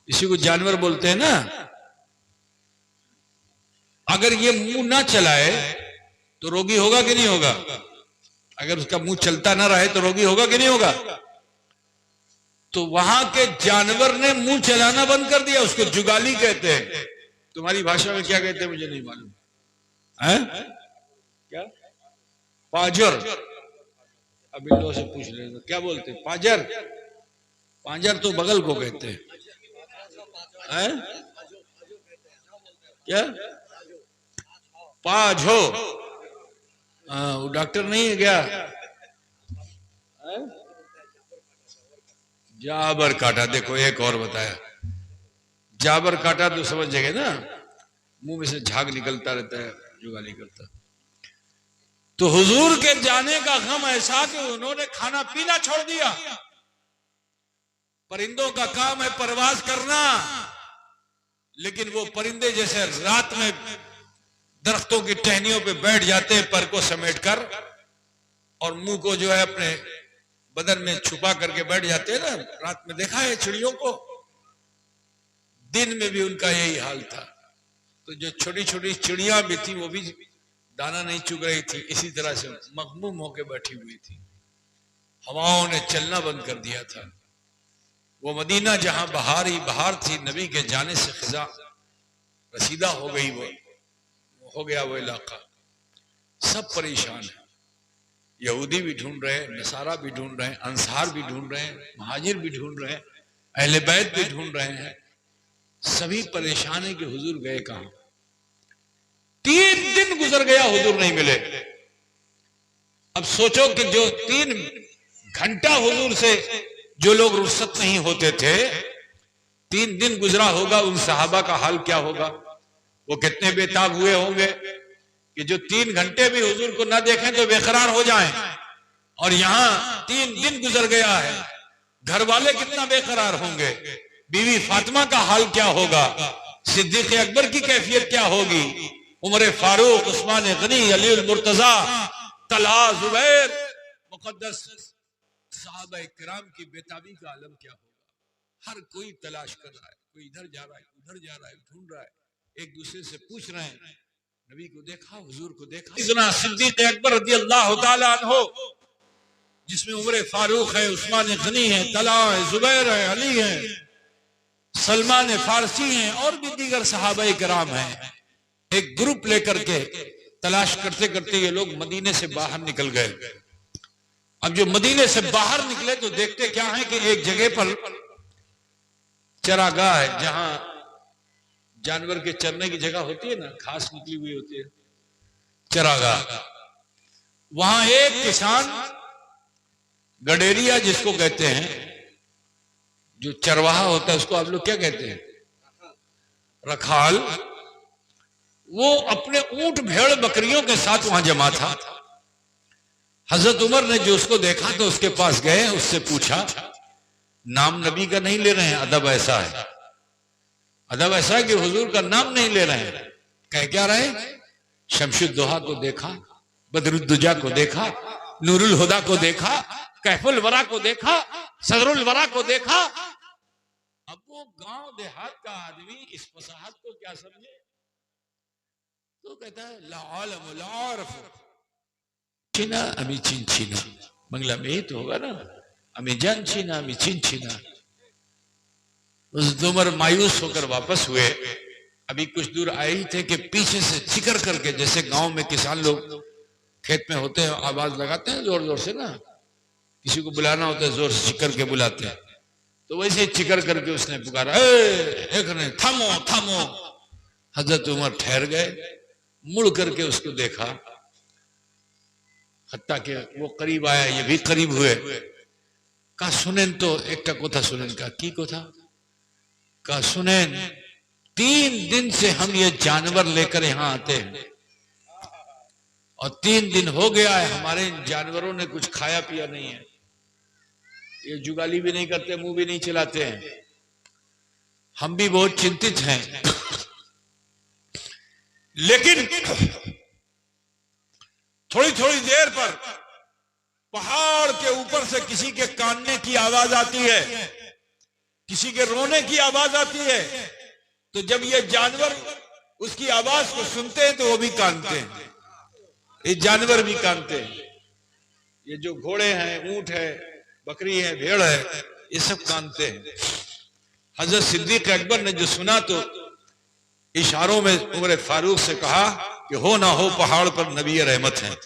इसी को जानवर बोलते हैं ना। अगर ये मुंह ना चलाए तो रोगी होगा कि नहीं होगा? अगर उसका मुंह चलता ना रहे तो रोगी होगा कि नहीं होगा? तो वहां के जानवर ने मुंह चलाना बंद कर दिया, उसको जुगाली कहते हैं। तुम्हारी भाषा में क्या कहते हैं मुझे नहीं मालूम है? क्या? पाजर। अब इन लोगों से पूछ लेना क्या बोलते हैं? पाजर? पांजर तो बगल को कहते हैं। क्या? पाझो। वो डॉक्टर नहीं है क्या? जाबर काटा। देखो एक और बताया, जाबर काटा तो समझ जाएंगे ना, मुंह में से झाग निकलता रहता है, जुगाली करता। तो हुजूर के जाने का गम ऐसा कि उन्होंने खाना पीना छोड़ दिया। परिंदों का काम है परवाज करना, लेकिन वो परिंदे जैसे रात में दरख्तों की टहनियों पे बैठ जाते हैं पर को समेटकर, और मुंह को जो है अपने बदन में छुपा करके बैठ जाते हैं ना। रात में देखा है चिड़ियों को, दिन में भी उनका यही हाल था। तो जो छोटी छोटी चिड़िया भी थी वो भी दाना नहीं चुग रही थी, इसी तरह से मखमूम होकर बैठी हुई थी। हवाओं ने चलना बंद कर दिया था। वो मदीना जहां बहार ही बहार थी, नबी के जाने से खिजा रसीदा हो गई, वो हो गया वो इलाका। सब परेशान है, यहूदी भी ढूंढ रहे हैं, नसारा भी ढूंढ रहे हैं, अंसार भी ढूंढ रहे हैं, महाजिर भी ढूंढ रहे हैं, अहले बैत भी ढूंढ रहे हैं। सभी परेशान है कि हुजूर गए कहां। 3 दिन गुजर गया, हुजूर नहीं मिले। अब सोचो कि जो 3 घंटा हुजूर से जो लोग रुखसत नहीं होते थे, 3 दिन गुजरा होगा, उन सहाबा का हाल क्या होगा? वो कितने बेताब हुए होंगे कि जो 3 घंटे भी हुजूर को ना देखें तो बेकरार हो जाएं। और यहां 3 दिन गुजर गया है, घर वाले कितना बेकरार होंगे, बीवी फातिमा का हाल क्या होगा, सिद्दीक अकबर की कैफियत क्या होगी, उमर फारूक, उस्मान गनी, अली मुर्तजा, तलहा, जुबैर, मुकद्दस साहबा किराम की बेताबी का आलम क्या होगा। हर कोई तलाश कर रहा है, कोई इधर जा रहा है, उधर जा रहा है, ढूंढ रहा है, एक दूसरे से पूछ रहे हैं, नबी को देखा, हुजूर को देखा। इतना सिद्दीक अकबर रज़ी अल्लाह तआला अन्हु, जिसमें उमर फारूक है, उस्मान गनी है, तलहा है, जुबैर है, अली है, सलमान फारसी हैं, और भी दीगर सहाबा किराम हैं। एक ग्रुप लेकर के तलाश करते करते ये लोग मदीने से बाहर निकल गए। अब जो मदीने से बाहर निकले तो देखते क्या है कि एक जगह पर चरागाह है, जहां जानवर के चरने की जगह होती है ना, घास निकली हुई होती है, चरागाह। वहां एक किसान, गडेरिया जिसको कहते हैं, जो चरवाहा होता है, उसको आप लोग क्या कहते हैं? रखाल। वो अपने ऊंट भेड़ बकरियों के साथ वहां जमा था। हजरत उमर ने जो उसको देखा तो उसके पास गए, उससे पूछा, नाम नबी का नहीं ले रहे हैं, अदब ऐसा है, अदब ऐसा है कि हुजूर का नाम नहीं ले रहे हैं। कह क्या रहे? शमशुद्दोहा को देखा, बदरुद्दुजा को देखा, नूरुल हुदा को देखा, कैफुल वरा को देखा, सदरुल वरा को देखा। अब वो गांव देहात का आदमी इस फसाहत को क्या समझे? तो कहता है ला आलम ला आरफ, चिनचिना अमी चिनचिना, बंगला में ही तो होगा ना, अमी जान छीना अमी चिनचिना। उस उमर मायूस होकर वापस हुए। अभी कुछ दूर आए ही थे कि पीछे से चिकर करके, जैसे गांव में किसान लोग खेत में होते हैं आवाज लगाते हैं जोर जोर से ना, किसी को बुलाना होता है जोर से चिकर के बुलाते हैं, तो वैसे ही चिकर करके उसने पुकारा, एक ने थामो थामो। हजरत उमर ठहर गए, मुड़ करके उसको देखा, हत्ता के वो करीब आया, ये भी करीब हुए। कहा सुनेन तो एक कोथा सुनेन का की कोथा, कहा सुनेन 3 दिन से हम ये जानवर लेकर यहां आते हैं और 3 दिन हो गया है हमारे इन जानवरों ने कुछ खाया पिया नहीं है, ये जुगाली भी नहीं करते, मुंह भी नहीं चलाते हैं, हम भी बहुत चिंतित हैं। लेकिन थोड़ी थोड़ी देर पर पहाड़ के ऊपर से किसी के कानने की आवाज आती है, किसी के रोने की आवाज आती है, तो जब ये जानवर उसकी आवाज को सुनते हैं तो वो भी कानते हैं, ये जानवर भी कानते हैं। ये जो घोड़े हैं, ऊंट है, बकरी है, भेड़ है, ये सब कानते हैं। हजरत सिद्दीक अकबर ने जो सुना तो इशारों में उमर फारूक से कहा कि हो ना हो पहाड़ पर नबी रहमत है।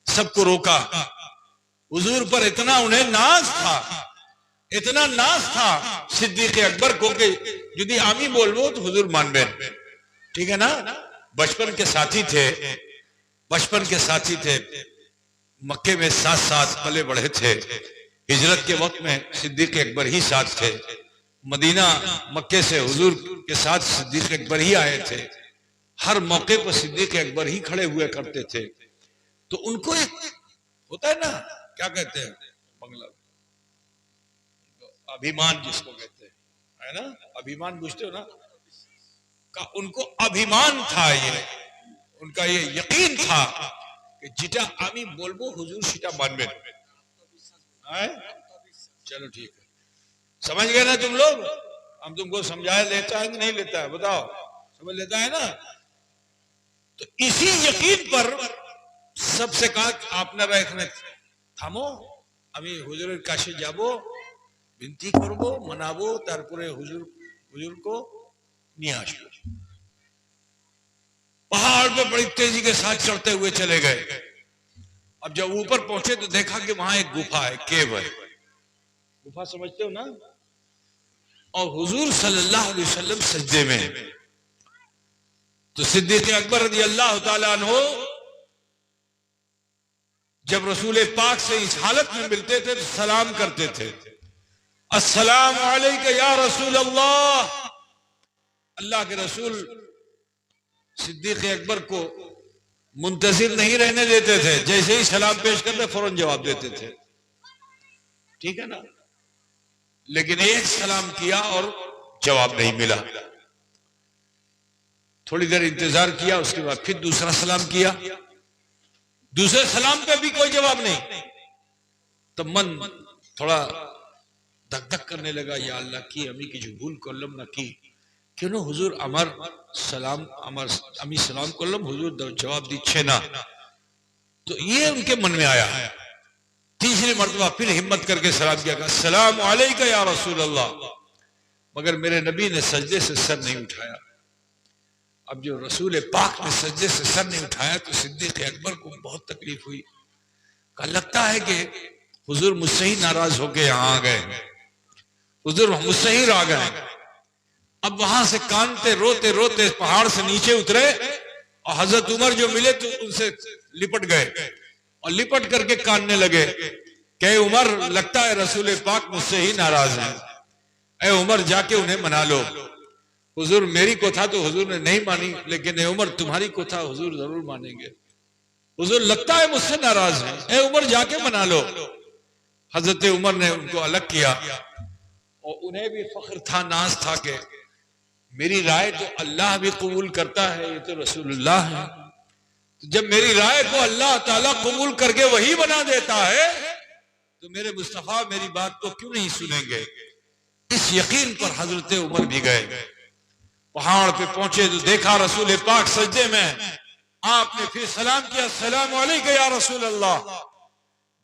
सबको रोका। हुजूर पर इतना उन्हें नाज था, इतना नाज था सिद्दीक अकबर को कि यदि आमी बोलबो तो हुजूर मानबे, ठीक है ना। बचपन के साथी थे, बचपन के साथी थे, मक्के में साथ साथ पले बढ़े थे। हिजरत के वक्त में सिद्दीक अकबर ही साथ थे, मदीना मक्के से हुजूर के साथ सिद्दीक अकबर ही आए थे। हर मौके पर सिद्दीक अकबर ही खड़े हुए करते थे। तो उनको एक होता है ना, क्या कहते हैं बंगला, अभिमान जिसको कहते हैं, है ना, अभिमान बुझते हो ना, का उनको अभिमान था, ये उनका ये यकीन था कि जिटा आमी बोलबो हुजूर सीटा मानबे। चलो ठीक है, समझ गए ना तुम लोग। हम तुमको समझाया, लेता है कि नहीं लेता है बताओ, समझ लेता है ना। तो इसी यकीन पर सबसे कहा आप ना रखने থামো, আমি হুজুরের কাছে যাব, বিনতি করব, মনাবো, তারপরে হুজুর को নিয়ে আসবো। पहाड़ पे बड़ी तेजी के साथ चढ़ते हुए चले गए। अब जब ऊपर पहुंचे तो देखा कि वहां एक गुफा है, केव है। गुफा समझते हो ना। और हुजूर सल्लल्लाहु अलैहि वसल्लम सजदे में। तो सिद्दीक अकबर रज़ी अल्लाह ताला अन्हु जब रसूल पाक से इस हालत में मिलते थे तो सलाम करते थे, अस्सलामु अलैका या रसूल अल्लाह। अल्लाह के रसूल सिद्दीक अकबर को मुंतजिर नहीं रहने देते थे, जैसे ही सलाम पेश करते फौरन जवाब देते थे, ठीक है ना। लेकिन एक सलाम किया और जवाब नहीं मिला। थोड़ी देर इंतजार किया, उसके बाद फिर दूसरा सलाम किया, दूसरे सलाम पे भी कोई जवाब नहीं। तो मन थोड़ा धक धक करने लगा, या अल्लाह की अमी की जो भूल करलम ना की, क्यों ना हुजूर अमर सलाम अमर अमी सलाम करलम, हुजूर जवाब दीछे ना। तो ये उनके मन में आया। तीसरी मर्तबा फिर हिम्मत करके सलाम किया, अस्सलामु अलैका या रसूल अल्लाह। मगर मेरे नबी ने सजदे से सर नहीं उठाया। अब जो रसूल पाक ने सजदे से सर नहीं उठाया तो सिद्दीक अकबर को बहुत तकलीफ हुई। कहा लगता है कि हुजूर मुझसे ही नाराज होके यहाँ आ गए, हुजूर मुझसे ही आ गए। अब वहां से कानते रोते रोते पहाड़ से नीचे उतरे और हजरत उमर जो मिले तो उनसे लिपट गए और लिपट करके कानने लगे, कहे उमर लगता है रसूल पाक मुझसे ही नाराज हैं, ऐ उमर जाके उन्हें मना लो। हुजूर मेरी कोथा तो हुजूर ने नहीं मानी, लेकिन ऐ उमर तुम्हारी कोथा हुजूर जरूर मानेंगे। हुजूर लगता है मुझसे नाराज हैं, ऐ उमर जाके मना लो। हजरत उमर ने उनको अलग किया और उन्हें भी फख्र था, नाज था कि मेरी राय तो अल्लाह भी कबूल करता है, ये तो रसूलुल्लाह है। तो जब मेरी राय को अल्लाह ताला कबूल करके वही बना देता है तो मेरे मुस्तफा मेरी बात को क्यों नहीं सुनेंगे। इस यकीन पर हजरत उमर भी गए। पहाड़ पे पहुंचे तो देखा रसूल पाक सजदे में, आपने फिर सलाम किया, अस्सलाम वालेकुम या रसूल अल्लाह।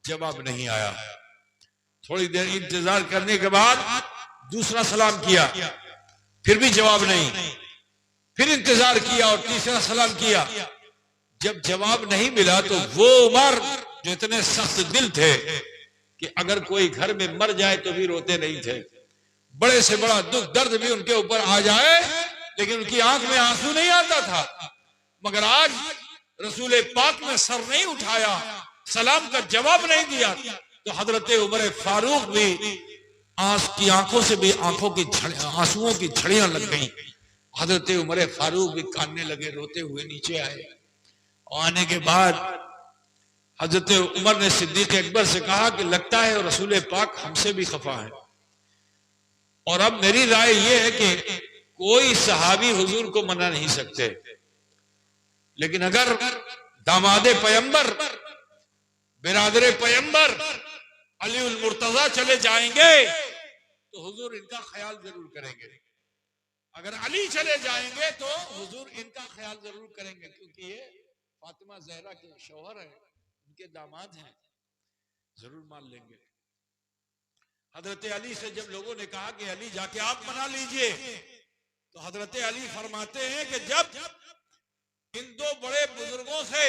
जवाब नहीं आया। थोड़ी देर इंतजार करने के बाद दूसरा सलाम किया, फिर भी जवाब नहीं। फिर इंतजार किया और तीसरा सलाम किया। जब जवाब नहीं मिला तो वो उमर जो इतने सख्त दिल थे कि अगर कोई घर में मर जाए तो भी रोते नहीं थे, बड़े से बड़ा दुख दर्द भी उनके ऊपर आ जाए लेकिन उनकी आंख में आंसू नहीं आता था। मगर आज रसूल पाक ने सर नहीं उठाया, सलाम का जवाब नहीं दिया, तो हजरत उमर फारूक भी की आंखों से भी आंखों की आंसुओं की छड़ियां लग गईं। हजरत उमर फारूक भी कानने लगे, रोते हुए नीचे आए। आने के बाद हजरत उमर ने सिद्दीक अकबर से कहा कि लगता है रसूल पाक हमसे भी खफा है, और अब मेरी राय यह है कि कोई सहाबी हुजूर को मना नहीं सकते, लेकिन अगर दामादे पैगंबर बिरादरे पैगंबर अली उल मुर्तजा चले जाएंगे तो हुजूर इनका ख्याल जरूर करेंगे। अगर अली चले जाएंगे तो हुजूर इनका ख्याल जरूर करेंगे, क्योंकि ये फातिमा जहरा के शौहर है, उनके दामाद हैं, जरूर मान लेंगे। हजरत अली से जब लोगों ने कहा कि अली जाके आप मना लीजिए, तो हजरत अली फरमाते हैं कि जब इन दो बड़े बुजुर्गों से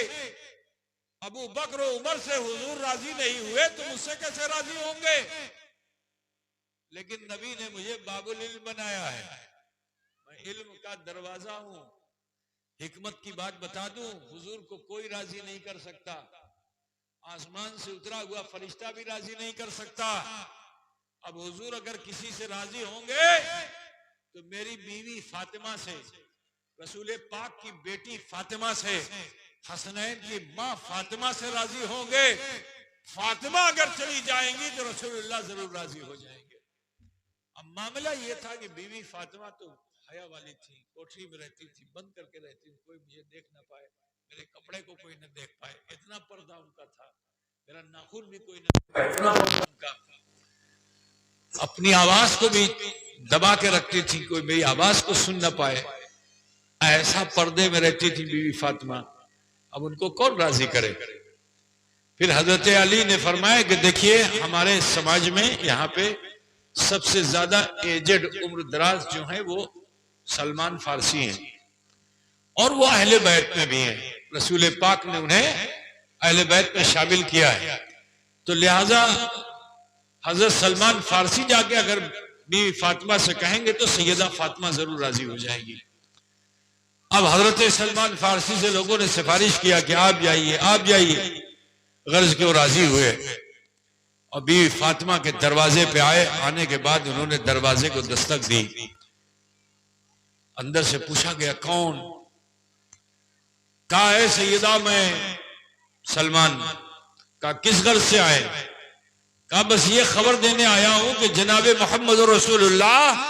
अबू बकर और उमर से हुजूर राजी नहीं हुए तो मुझसे कैसे राजी होंगे। लेकिन नबी ने मुझे बाबुल इल्म बनाया है, मैं इल्म का दरवाजा हूं। हिकमत की बात बता दूं, हुजूर को कोई राजी नहीं कर सकता, आसमान से उतरा हुआ फरिश्ता भी राजी नहीं कर सकता। अब हुजूर अगर किसी से राजी होंगे तो मेरी बीवी फातिमा से, रसूल पाक की बेटी फातिमा से, हसनैन की माँ फातिमा से राजी होंगे। फातिमा अगर चली जाएंगी तो रसूलुल्लाह जरूर राजी हो जाएंगे। अब मामला ये था कि बीवी फातिमा तो हया वाली थी, कोठरी में रहती थी, बंद करके रहती थी, कोई मुझे देख ना पाए, मेरे कपड़े को कोई न देख पाए, इतना पर्दा उनका था, मेरा नाखून भी कोई न देख पाए, इतना पर्दा उनका। अपनी आवाज को भी दबा के रखती थी, कोई मेरी आवाज को सुन ना पाए, ऐसा पर्दे में रहती थी बीवी फातिमा। अब उनको कौन राजी करे। फिर हजरत अली ने फरमाया कि देखिए हमारे समाज में यहाँ पे सबसे ज्यादा एजेड उम्र दराज जो है वो सलमान फारसी हैं, और वो अहले बैत में भी हैं, रसूल पाक ने उन्हें अहले बैत में शामिल किया है। तो लिहाजा हजरत सलमान फारसी जाके अगर बीवी फातिमा से कहेंगे तो सैयदा फातिमा जरूर राजी हो जाएगी। अब हजरत सलमान फारसी से लोगों ने सिफारिश किया कि आप जाइए, आप जाइए, गर्ज के वो राजी हुए और बीवी फातिमा के दरवाजे पे आए। आने के बाद उन्होंने दरवाजे को दस्तक दी, अंदर से पूछा गया कौन? कहा है सैयदा मैं सलमान। कहा किस गर्ज से आए? कहा बस ये खबर देने आया हूं कि जनाब मोहम्मद रसूलुल्लाह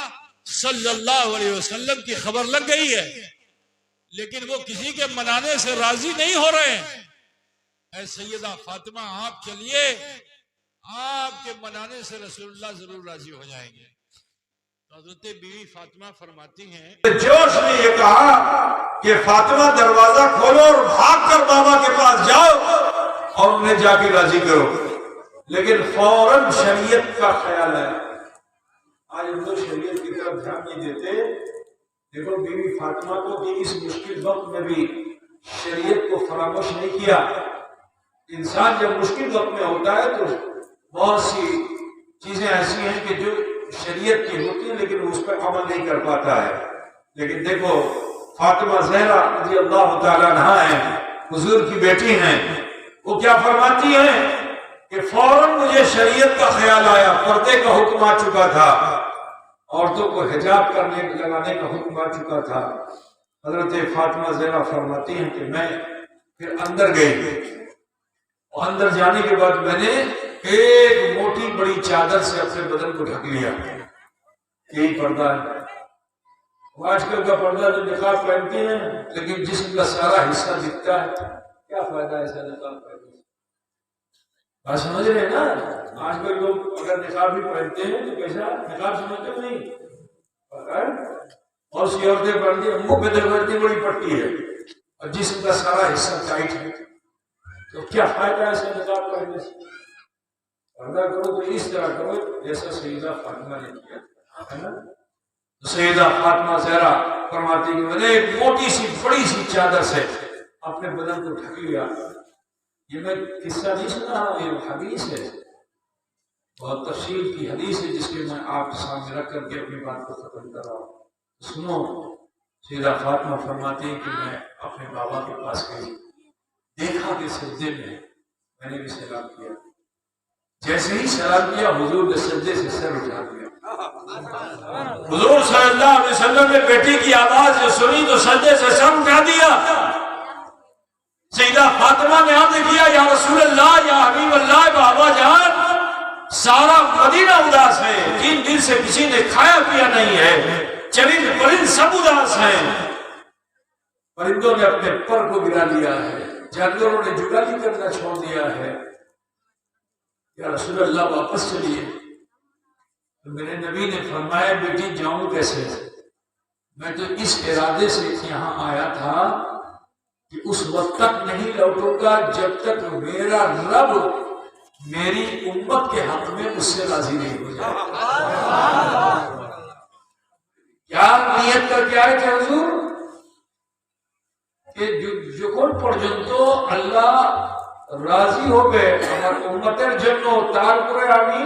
सल्लल्लाहु अलैहि वसल्लम की खबर लग गई है, लेकिन वो किसी के मनाने से राजी नहीं हो रहे हैं। ऐ सैयदा फातिमा आप चलिए, आपके मनाने से रसूलुल्लाह जरूर राजी हो जाएंगे। हज़रत बीवी फातिमा फरमाती हैं, जोश ने ये कहा कि फातिमा दरवाजा खोलो और भागकर बाबा के पास जाओ और उन्हें जाके राजी करो। लेकिन फौरन शरीयत का ख्याल है। आज हम लोग शरीयत की तरफ ध्यान नहीं देते। देखो बीवी फातिमा को भी इस मुश्किल वक्त में भी शरीयत को फरामोश नहीं किया। इंसान जब मुश्किल वक्त में होता है तो बहुत सी चीजें ऐसी हैं कि जो शरीयत की होती है लेकिन उस पर अमल नहीं कर पाता है। लेकिन देखो फातिमा ज़हरा रज़ी अल्लाह तआला अन्हा है, हुजूर की बेटी हैं, वो क्या फरमाती हैं कि फौरन मुझे शरीयत का ख्याल आया, पर्दे का हुक्म आ चुका था, औरतों को हिजाब करने लगाने का हुक्म आ चुका था। हजरत फातिमा ज़हरा फरमाती हैं कि मैं फिर अंदर गई, और अंदर जाने के बाद मैंने एक मोटी बड़ी चादर से अपने बदन को ढक लिया। यही पर्दा है। आजकल का पर्दा जो निकाब पहनते हैं लेकिन जिस्म का सारा हिस्सा दिखता है, क्या फायदा है ऐसा निकाब पहनने से? बात समझ रहे हैं ना? आजकल लोग अगर निकाब भी पहनते हैं तो कैसा निकाब समझते हो नहीं, और सी औरतें पहनती है, मुंह पे दरवाजे बड़ी पट्टी है, और जिस्म का सारा हिस्सा टाइट है, तो क्या फायदा है निकाब पहनने से? पर्दा करो तो इस तरह करो जैसा सईदा फातिमा ने किया, है ना। तो सईदा फातिमा ज़हरा फरमाती कि मैंने एक मोटी सी बड़ी सी चादर से अपने बदन को ढक लिया। ये मैं किस्सा नहीं सुना रहा हूँ, ये हदीस है, बहुत तफसील की हदीस है, जिसके मैं आपके सामने रख करके अपनी बात को खत्म कर रहा हूँ। सुनो, सईदा फातिमा फरमाती है कि मैं अपने बाबा के पास गई, देखा कि सज्जे में मैंने भी सलाम किया। जैसे ही सलाम किया हुजूर ने सज्जे से सर उठा दिया। हुजूर सल्लल्लाहु अलैहि वसल्लम ने बेटी की आवाज जो सुनी तो सज्जे से सर उठा दिया। सईदा फातिमा ने अर्ज़ किया, या रसूल अल्लाह, या हबीब अल्लाह, बाबा जान सारा मदीना उदास है, 3 दिन से किसी ने खाया पिया नहीं है, चरिंद परिंद सब उदास हैं, परिंदों ने अपने पर को गिरा लिया है, जानवरों ने जुगाली करना छोड़ दिया है, या रसूल अल्लाह वापस चलिए। तो मेरे नबी ने फरमाया, बेटी जाऊं कैसे? मैं तो इस इरादे से यहाँ आया था कि उस वक्त तक नहीं लौटूंगा जब तक मेरा रब मेरी उम्मत के हक में मुझसे राजी नहीं हो जाए। क्या नियत करके आए थे हुजूर कि যখন পর্যন্ত আল্লাহ রাজি হবে আমার উম্মতের জন্য, তারপরে আমি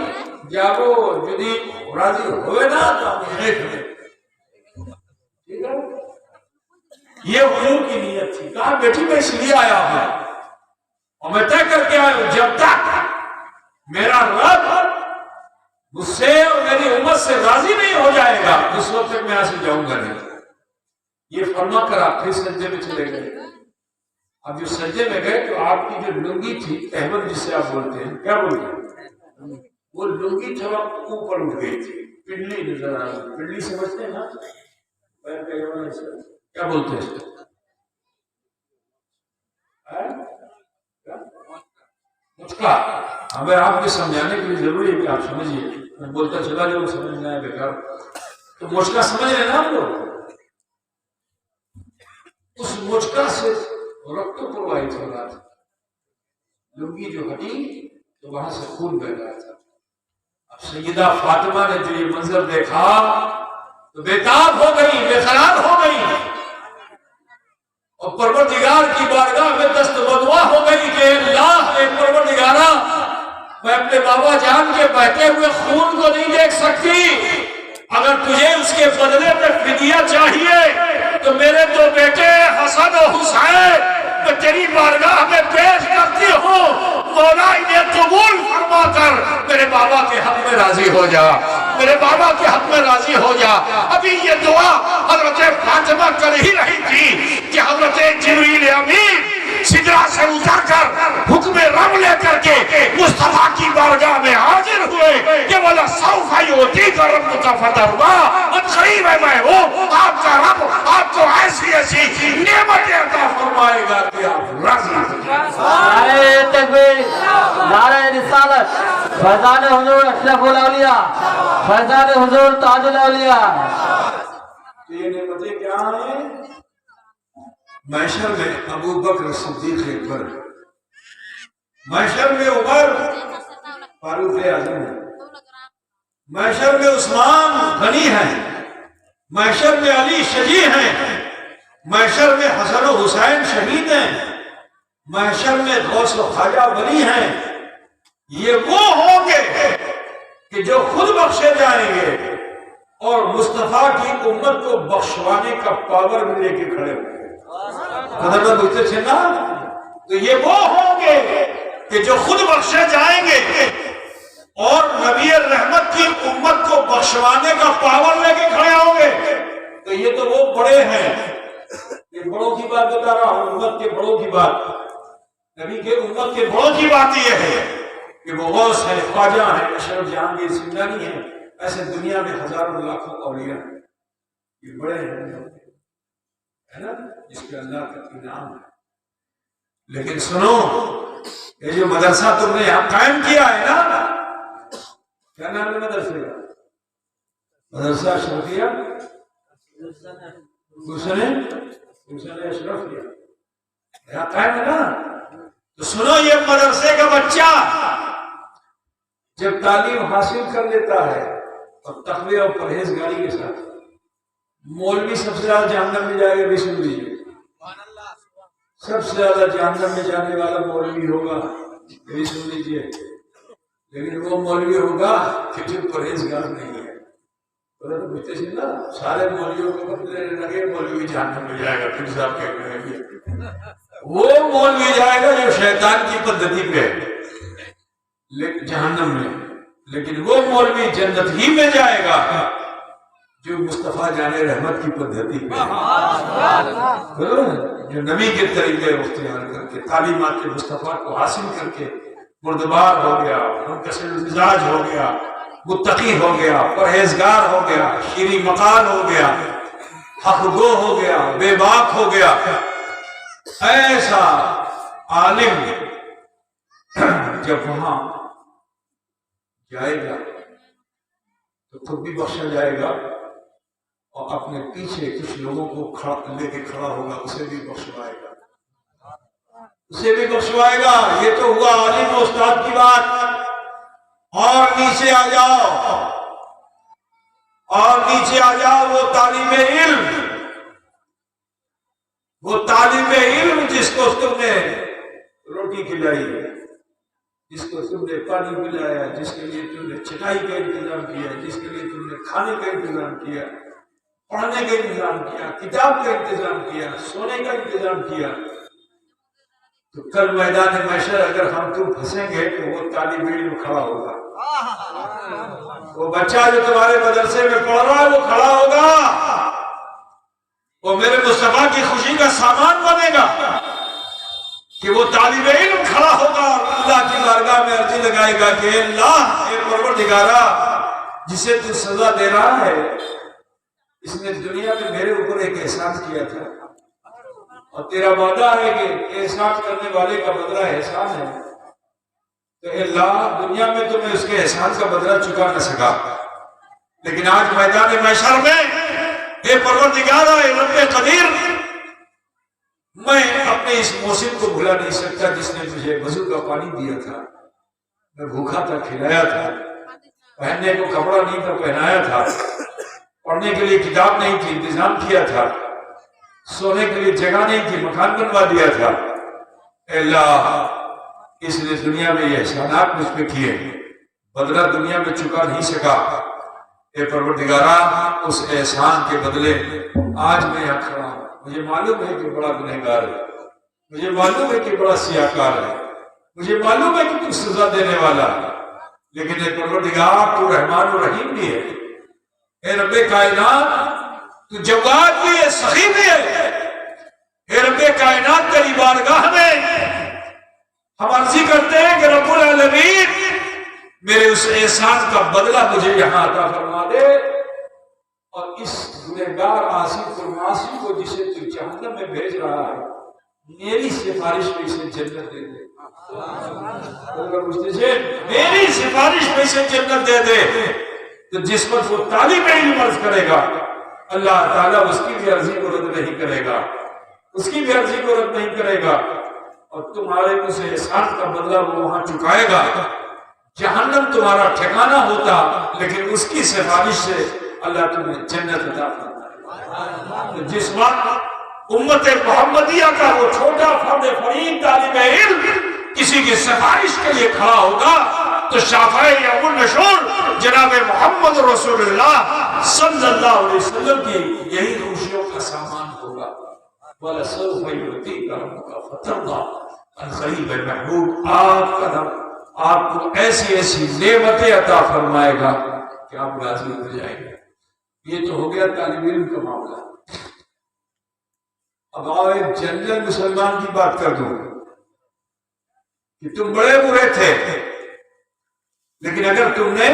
যাব, যদি রাজি হবে না তো আমি দেখব। ठीक है, ये हुजूर की नियत थी। कहा बेटी मैं इसलिए आया हूं और मैं तय करके आया हूं, जब तक मेरा रब मुझसे और मेरी उम्मत से राजी नहीं हो जाएगा उस वक्त तक मैं यहां से जाऊंगा नहीं। ये फरमा कर आप फिर सज्जे में चले गए। अब जो सज्जे में गए तो आपकी जो लुंगी थी, अहमद जिसे आप बोलते हैं, क्या बोलते हैं, वो लुंगी थोड़ा ऊपर उठ गई थी, पिंडली नजर आ रही। पिंडली समझते हैं ना, पैर का ये वाला क्या बोलते हैं, मुचका। हमें आपके समझाने के लिए जरूरी है कि आप समझिए, मैं बोलता चला जाऊं समझना है बेकार। तो मुचका समझ रहे ना आप लोग, उस मुचका से रक्त प्रवाहित हो रहा था, लुंगी जो हटी तो वहां से खून बह रहा था। अब सैयदा फातिमा ने जो ये मंजर देखा तो बेताब हो गई, बेकरार हो गई और परवरदिगार की बारगाह में दस्तबदुआ हो गई कि अल्लाह, एक परवरदिगारा, मैं अपने बाबा जान के बहते हुए खून को नहीं देख सकती, अगर तुझे उसके बदले में फिदिया चाहिए तो मेरे 2 बेटे हसन और हुसैन मैं तेरी बारगाह में पेश करती हूँ, मौला इन्हें कबूल फरमा कर मेरे बाबा के हक में राजी हो जा, मेरे बाबा के हक में राजी हो जा। अभी ये दुआ हजरत फातिमा कर ही रही थी कि हजरत जिब्रील अमीन सिदरा से उतर कर हुक्म रब लेकर के मुस्तफा की बारगाह में हाजिर हुए कि बोला सौफा युती का रब का फतरवा, अब करीब है मैं हूँ, आपका रब आपको ऐसी ऐसी नेमतें अता फरमाएगा कि आप राजी हो जाएं। नारे तकबीर, नारे रिसालत, फैजान हुजूर अशरफुल औलिया, फैजान हुजूर ताजुल औलिया। ये नेमतें क्या हैं? महशर में अबू बकर सिद्दीक अकबर, महशर में उमर फारूक आजम, महशर में उस्मान गनी है, महशर में अली शजी हैं, महशर में हसन और हुसैन शहीद हैं, महशर में गौस और ख्वाजा वली हैं। ये वो होंगे कि जो खुद बख्शे जाएंगे और मुस्तफा की उम्मत को बख्शवाने का पावर भी लेके खड़े होंगे। बोलते थे ना, तो ये वो होंगे कि जो खुद बख्शे जाएंगे और नबी रहमत की उम्मत को बख्शवाने का पावर लेके खड़े होंगे। तो ये तो वो बड़े हैं, ये बड़ों की बात बता रहा हूं, उम्मत के बड़ों की बात, नबी के उम्मत के बड़ों की बात ये है कि वो गौस है, ख्वाजा है, अशरफ जहांगीर सिंगानी है। ऐसे दुनिया में हजारों लाखों औलिया हैं, ये बड़े हैं, है ना, जिसके अल्लाह का इनाम है। लेकिन सुनो, ये जो मदरसा तुमने यहां कायम किया है ना, क्या नाम है मदरसे का? मदरसा अशरफिया गुलशन अशरफिया। हया कायम है ना। तो सुनो, ये मदरसे का बच्चा जब तालीम हासिल कर लेता है और तकवे और परहेजगारी के साथ, मौलवी सबसे ज्यादा जहन्नम में जाएगा, भी सुन लीजिए, सबसे ज्यादा जहन्नम में जाने वाला मौलवी होगा, ये भी सुन लीजिए। लेकिन वो मौलवी होगा कि जो परहेजगार नहीं है। तो बुझते थे ना, सारे मौलवियों को बदले लगे, मौलवी जहन्नम में जाएगा, फिर साहब क्या कहेंगे, वो मौलवी जाएगा जो शैतान की पद्धति पे जहन्नम में, लेकिन वो मौलवी जन्नत ही में जाएगा जो मुस्तफा जाने रहमत की पद्धति पे, जो नबी के तरीके इख्तियार करके तालीमात मुस्तफा को हासिल करके मुर्दबार हो गया, मुनकसिर मिजाज हो गया, मुत्तकी हो गया, परहेजगार हो गया, शीरी मकान हो गया, हक़गो हो गया, बेबाक हो गया। ऐसा आलिम जब वहां जाएगा तो खुद भी बख्शा जाएगा और अपने पीछे कुछ लोगों को लेके खड़ा होगा, उसे भी बख्शवाएगा, उसे भी बख्शवाएगा। ये तो हुआ आलिम और उस्ताद की बात। और नीचे आ जाओ, और नीचे आ जाओ, वो तालीम इल्म, वो तालीम इल्म जिसको तुमने रोटी खिलाई, जिसको तुमने पानी पिलाया, जिसके लिए तुमने चटाई का इंतजाम किया, जिसके लिए तुमने खाने का इंतजाम किया, पढ़ने का इंतजाम किया, किताब का इंतजाम किया, सोने का इंतजाम किया, तो कल मैदान महशर अगर हम तुम फंसेंगे तो वो तालिब इल्म खड़ा होगा, वो बच्चा जो तुम्हारे मदरसे में पढ़ रहा है वो खड़ा होगा, वो मेरे मुस्तफा की खुशी का सामान बनेगा कि वो तालिब इल्म खड़ा होगा और अल्लाह की बारगाह में अर्जी लगाएगा कि अल्लाह, ये परवरदिगारा, जिसे तू सजा दे रहा है, इसने दुनिया में मेरे ऊपर एक एहसान किया था और तेरा वादा है कि एहसान करने वाले का बदला एहसान है। तो अल्लाह, दुनिया में तो मैं उसके एहसान का बदला चुका न सका, लेकिन आज मैदान महशर में ये परवरदिगारा, ये रब्बे कदीर, मैं अपने इस मौसम को भुला नहीं सकता जिसने मुझे वजू का पानी दिया था, मैं भूखा था, खिलाया था, पहनने को कपड़ा नहीं था, पहनाया था, पढ़ने के लिए किताब नहीं थी, इंतजाम किया था, सोने के लिए जगह नहीं थी, मकान बनवा दिया था। अल्लाह, इसने दुनिया में ये एहसानात मुझ पे किए, बदला दुनिया में चुका नहीं सका। ए परवरदिगारा, उस एहसान के बदले आज मैं यहाँ खड़ा हूँ। मुझे मालूम है कि बड़ा गुनहगार है, मुझे मालूम है कि बड़ा सियाकार है, मुझे मालूम है कि तू सजा देने वाला, लेकिन ए परवरदिगार, तू रहमान और रहीम भी है। ए रब्बे कायनात, तू जवाद भी है, सही भी है। ए रब्बे कायनात, तेरी बारगाह में हम अर्जी करते हैं कि रब्बुल आलमीन, मेरे उस एहसान का बदला मुझे यहाँ अता फरमा दे, और इस गुनहगार आसिफ और मासी को जिसे तू जहन्नम में भेज रहा है, मेरी सिफारिश में इसे जन्नत दे दे। मेरी सिफारिश में इसे जन्नत दे दे। तो जिस पर वो तालिब इल्म अर्ज करेगा, अल्लाह ताला उसकी भी अर्जी को रद्द नहीं करेगा, उसकी भी अर्जी को रद्द नहीं करेगा, और तुम्हारे उस एहसान का बदला वो वहां चुकाएगा। जहन्नम तुम्हारा ठिकाना होता, लेकिन उसकी सिफारिश से अल्लाह तुम्हें जन्नत अता फरमाएगा। तो जिस वक्त उम्मत मोहम्मदिया का वो छोटा फर्द फरीद तालिब इल्म किसी की सिफारिश के लिए खड़ा होगा, तो शाफ़ई यौमुन नशूर जनाब मोहम्मद रसूलुल्लाह सल्लल्लाहु अलैहि वसल्लम की यही खुशियों का सामान होगा। वाला सौफ़ा युअतीका रब्बुका फतर्दा, अल-ग़रीब महबूब आपको ऐसी ऐसी नेमतें अता फरमाएगा कि आप राजी हो जाएंगे। ये तो हो गया तालिब इल्म का मामला। अब आओ एक जनरल मुसलमान की बात कर दूं कि तुम बड़े बुरे थे, लेकिन अगर तुमने